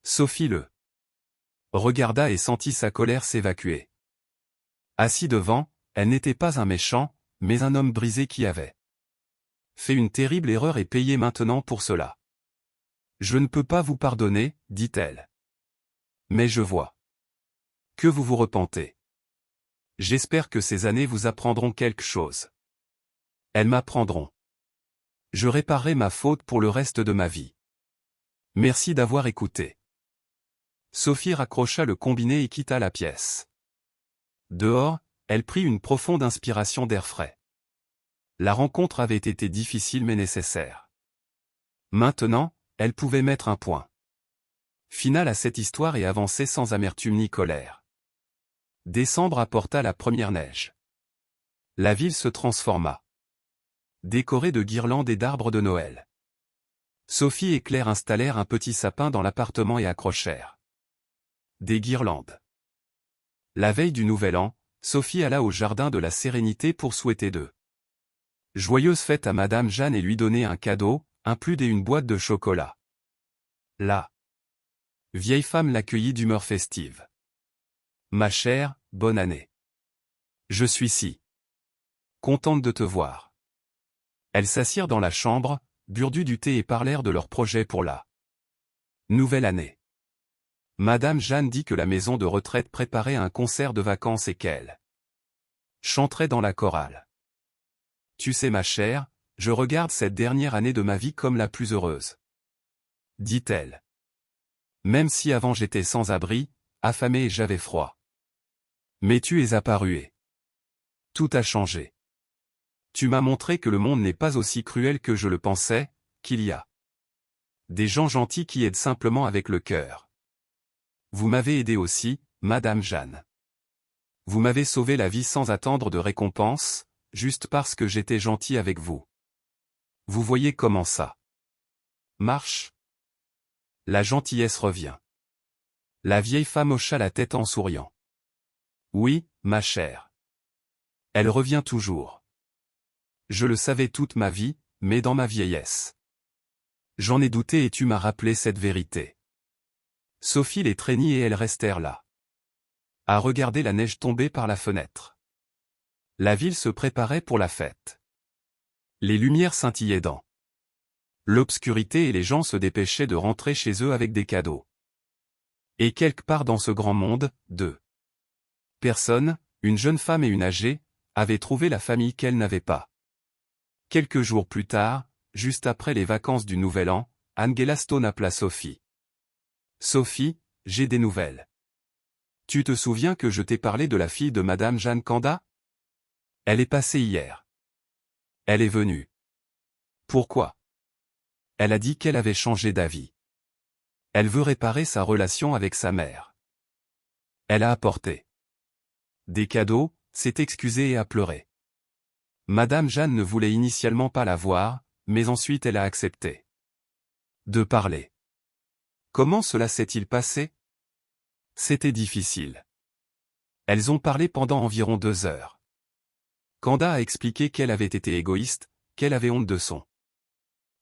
Sophie le regarda et sentit sa colère s'évacuer. Assis devant, elle n'était pas un méchant, mais un homme brisé qui avait fait une terrible erreur et payé maintenant pour cela. Je ne peux pas vous pardonner, dit-elle. Mais je vois que vous vous repentez. J'espère que ces années vous apprendront quelque chose. Elles m'apprendront. Je réparerai ma faute pour le reste de ma vie. Merci d'avoir écouté. Sophie raccrocha le combiné et quitta la pièce. Dehors, elle prit une profonde inspiration d'air frais. La rencontre avait été difficile mais nécessaire. Maintenant, elle pouvait mettre un point final à cette histoire et avancer sans amertume ni colère. Décembre apporta la première neige. La ville se transforma, décorée de guirlandes et d'arbres de Noël. Sophie et Claire installèrent un petit sapin dans l'appartement et accrochèrent des guirlandes. La veille du Nouvel An, Sophie alla au jardin de la Sérénité pour souhaiter de joyeuses fêtes à Madame Jeanne et lui donner un cadeau, un plaid et une boîte de chocolat. La vieille femme l'accueillit d'humeur festive. Ma chère, bonne année. Je suis si contente de te voir. Elles s'assirent dans la chambre, burent du thé et parlèrent de leurs projets pour la nouvelle année. Madame Jeanne dit que la maison de retraite préparait un concert de vacances et qu'elle chanterait dans la chorale. Tu sais ma chère, je regarde cette dernière année de ma vie comme la plus heureuse, dit-elle. Même si avant j'étais sans abri, affamé et j'avais froid. Mais tu es apparu et tout a changé. Tu m'as montré que le monde n'est pas aussi cruel que je le pensais, qu'il y a des gens gentils qui aident simplement avec le cœur. Vous m'avez aidé aussi, Madame Jeanne. Vous m'avez sauvé la vie sans attendre de récompense, juste parce que j'étais gentil avec vous. Vous voyez comment ça marche? La gentillesse revient. La vieille femme hocha la tête en souriant. Oui, ma chère. Elle revient toujours. Je le savais toute ma vie, mais dans ma vieillesse. J'en ai douté et tu m'as rappelé cette vérité. Sophie les traînit et elles restèrent là, à regarder la neige tomber par la fenêtre. La ville se préparait pour la fête. Les lumières scintillaient dans l'obscurité et les gens se dépêchaient de rentrer chez eux avec des cadeaux. Et quelque part dans ce grand monde, deux personnes, une jeune femme et une âgée, avaient trouvé la famille qu'elles n'avaient pas. Quelques jours plus tard, juste après les vacances du Nouvel An, Angela Stone appela Sophie. Sophie, j'ai des nouvelles. Tu te souviens que je t'ai parlé de la fille de Madame Jeanne Canda? Elle est passée hier. Elle est venue. Pourquoi? Elle a dit qu'elle avait changé d'avis. Elle veut réparer sa relation avec sa mère. Elle a apporté Des cadeaux, s'est excusée et a pleuré. Madame Jeanne ne voulait initialement pas la voir, mais ensuite elle a accepté de parler. Comment cela s'est-il passé? C'était difficile. Elles ont parlé pendant environ 2 heures. Kanda a expliqué qu'elle avait été égoïste, qu'elle avait honte de son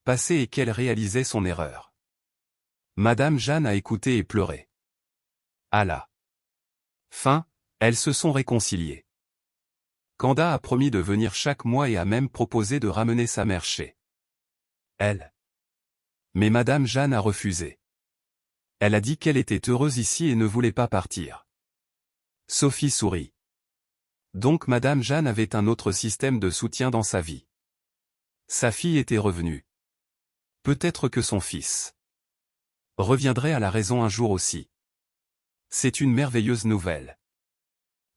passé et qu'elle réalisait son erreur. Madame Jeanne a écouté et pleuré. À la fin, elles se sont réconciliées. Kanda a promis de venir chaque mois et a même proposé de ramener sa mère chez elle. Mais Madame Jeanne a refusé. Elle a dit qu'elle était heureuse ici et ne voulait pas partir. Sophie sourit. Donc Madame Jeanne avait un autre système de soutien dans sa vie. Sa fille était revenue. Peut-être que son fils reviendrait à la raison un jour aussi. C'est une merveilleuse nouvelle.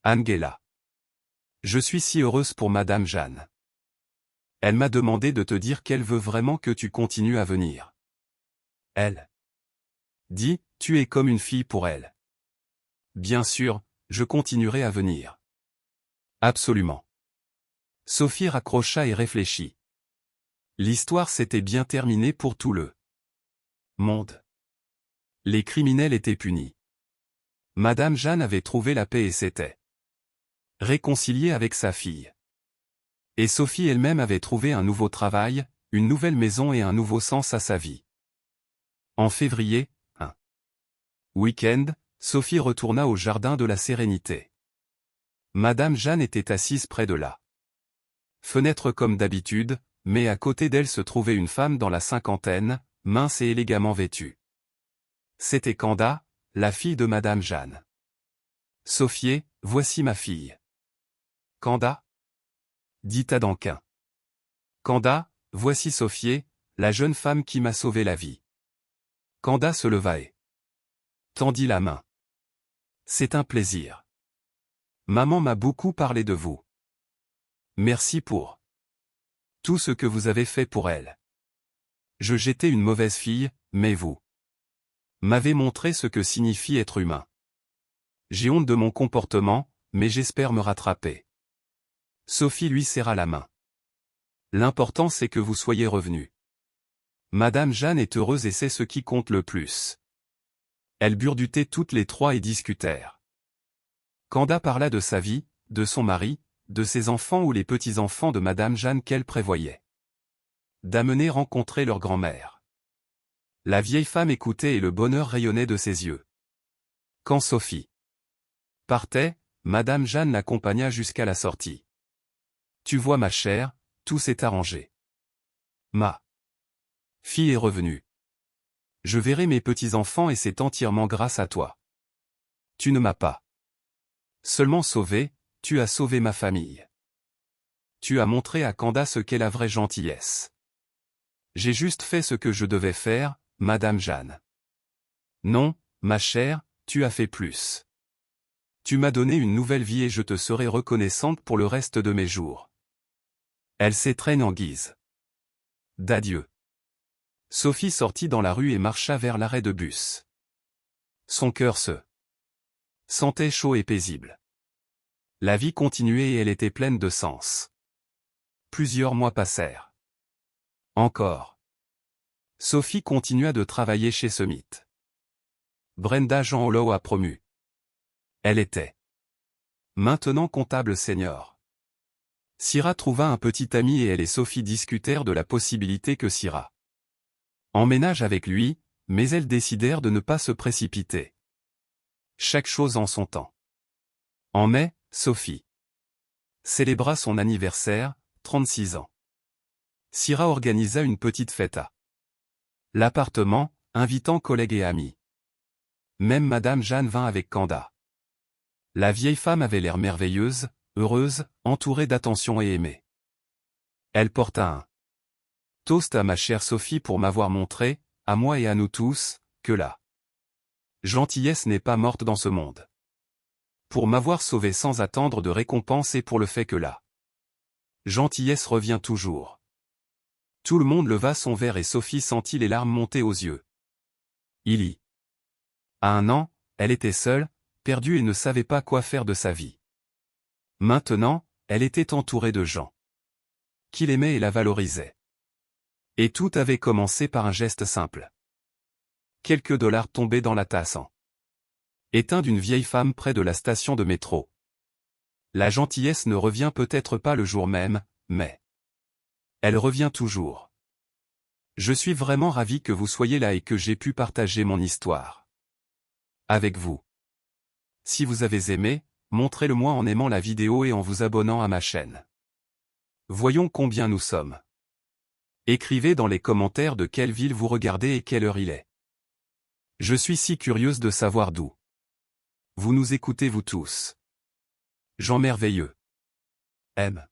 Angela. Je suis si heureuse pour Madame Jeanne. Elle m'a demandé de te dire qu'elle veut vraiment que tu continues à venir. Elle dit, tu es comme une fille pour elle. Bien sûr, je continuerai à venir. Absolument. Sophie raccrocha et réfléchit. L'histoire s'était bien terminée pour tout le monde. Les criminels étaient punis. Madame Jeanne avait trouvé la paix et s'était réconciliée avec sa fille. Et Sophie elle-même avait trouvé un nouveau travail, une nouvelle maison et un nouveau sens à sa vie. En février, un week-end, Sophie retourna au jardin de la Sérénité. Madame Jeanne était assise près de la fenêtre comme d'habitude, mais à côté d'elle se trouvait une femme dans la cinquantaine, mince et élégamment vêtue. C'était Kanda, la fille de Madame Jeanne. Sophie, voici ma fille. Kanda? Dit Tadankin. Kanda, voici Sophie, la jeune femme qui m'a sauvé la vie. Kanda se leva et tendit la main. C'est un plaisir. Maman m'a beaucoup parlé de vous. Merci pour tout ce que vous avez fait pour elle. J'étais une mauvaise fille, mais vous m'avez montré ce que signifie être humain. J'ai honte de mon comportement, mais j'espère me rattraper. Sophie lui serra la main. L'important c'est que vous soyez revenus. Madame Jeanne est heureuse et c'est ce qui compte le plus. Elles burdutaient toutes les trois et discutèrent. Kanda parla de sa vie, de son mari, de ses enfants ou les petits-enfants de Madame Jeanne qu'elle prévoyait d'amener rencontrer leur grand-mère. La vieille femme écoutait et le bonheur rayonnait de ses yeux. Quand Sophie partait, Madame Jeanne l'accompagna jusqu'à la sortie. Tu vois ma chère, tout s'est arrangé. Ma fille est revenue. Je verrai mes petits-enfants et c'est entièrement grâce à toi. Tu ne m'as pas seulement sauvé, tu as sauvé ma famille. Tu as montré à Kanda ce qu'est la vraie gentillesse. J'ai juste fait ce que je devais faire, Madame Jeanne. Non, ma chère, tu as fait plus. Tu m'as donné une nouvelle vie et je te serai reconnaissante pour le reste de mes jours. Elle s'étreigne en guise d'adieu. Sophie sortit dans la rue et marcha vers l'arrêt de bus. Son cœur se sentait chaud et paisible. La vie continuait et elle était pleine de sens. Plusieurs mois passèrent. Encore. Sophie continua de travailler chez Summit. Brenda Jean Hollow a promu. Elle était maintenant comptable senior. Syrah trouva un petit ami et elle et Sophie discutèrent de la possibilité que Syrah emménage avec lui, mais elles décidèrent de ne pas se précipiter. Chaque chose en son temps. En mai, Sophie célébra son anniversaire, 36 ans. Syrah organisa une petite fête à l'appartement, invitant collègues et amis. Même Madame Jeanne vint avec Kanda. La vieille femme avait l'air merveilleuse, heureuse, entourée d'attention et aimée. Elle porta un toast à ma chère Sophie pour m'avoir montré, à moi et à nous tous, que la gentillesse n'est pas morte dans ce monde. Pour m'avoir sauvé sans attendre de récompense et pour le fait que la gentillesse revient toujours. Tout le monde leva son verre et Sophie sentit les larmes monter aux yeux. Il y a 1 an, elle était seule, perdue et ne savait pas quoi faire de sa vie. Maintenant, elle était entourée de gens qui l'aimaient et la valorisaient. Et tout avait commencé par un geste simple. Quelques dollars tombés dans la tasse en étain d'une vieille femme près de la station de métro. La gentillesse ne revient peut-être pas le jour même, mais elle revient toujours. Je suis vraiment ravi que vous soyez là et que j'ai pu partager mon histoire avec vous. Si vous avez aimé, montrez-le-moi en aimant la vidéo et en vous abonnant à ma chaîne. Voyons combien nous sommes. Écrivez dans les commentaires de quelle ville vous regardez et quelle heure il est. Je suis si curieuse de savoir d'où vous nous écoutez vous tous. Jean Merveilleux. M.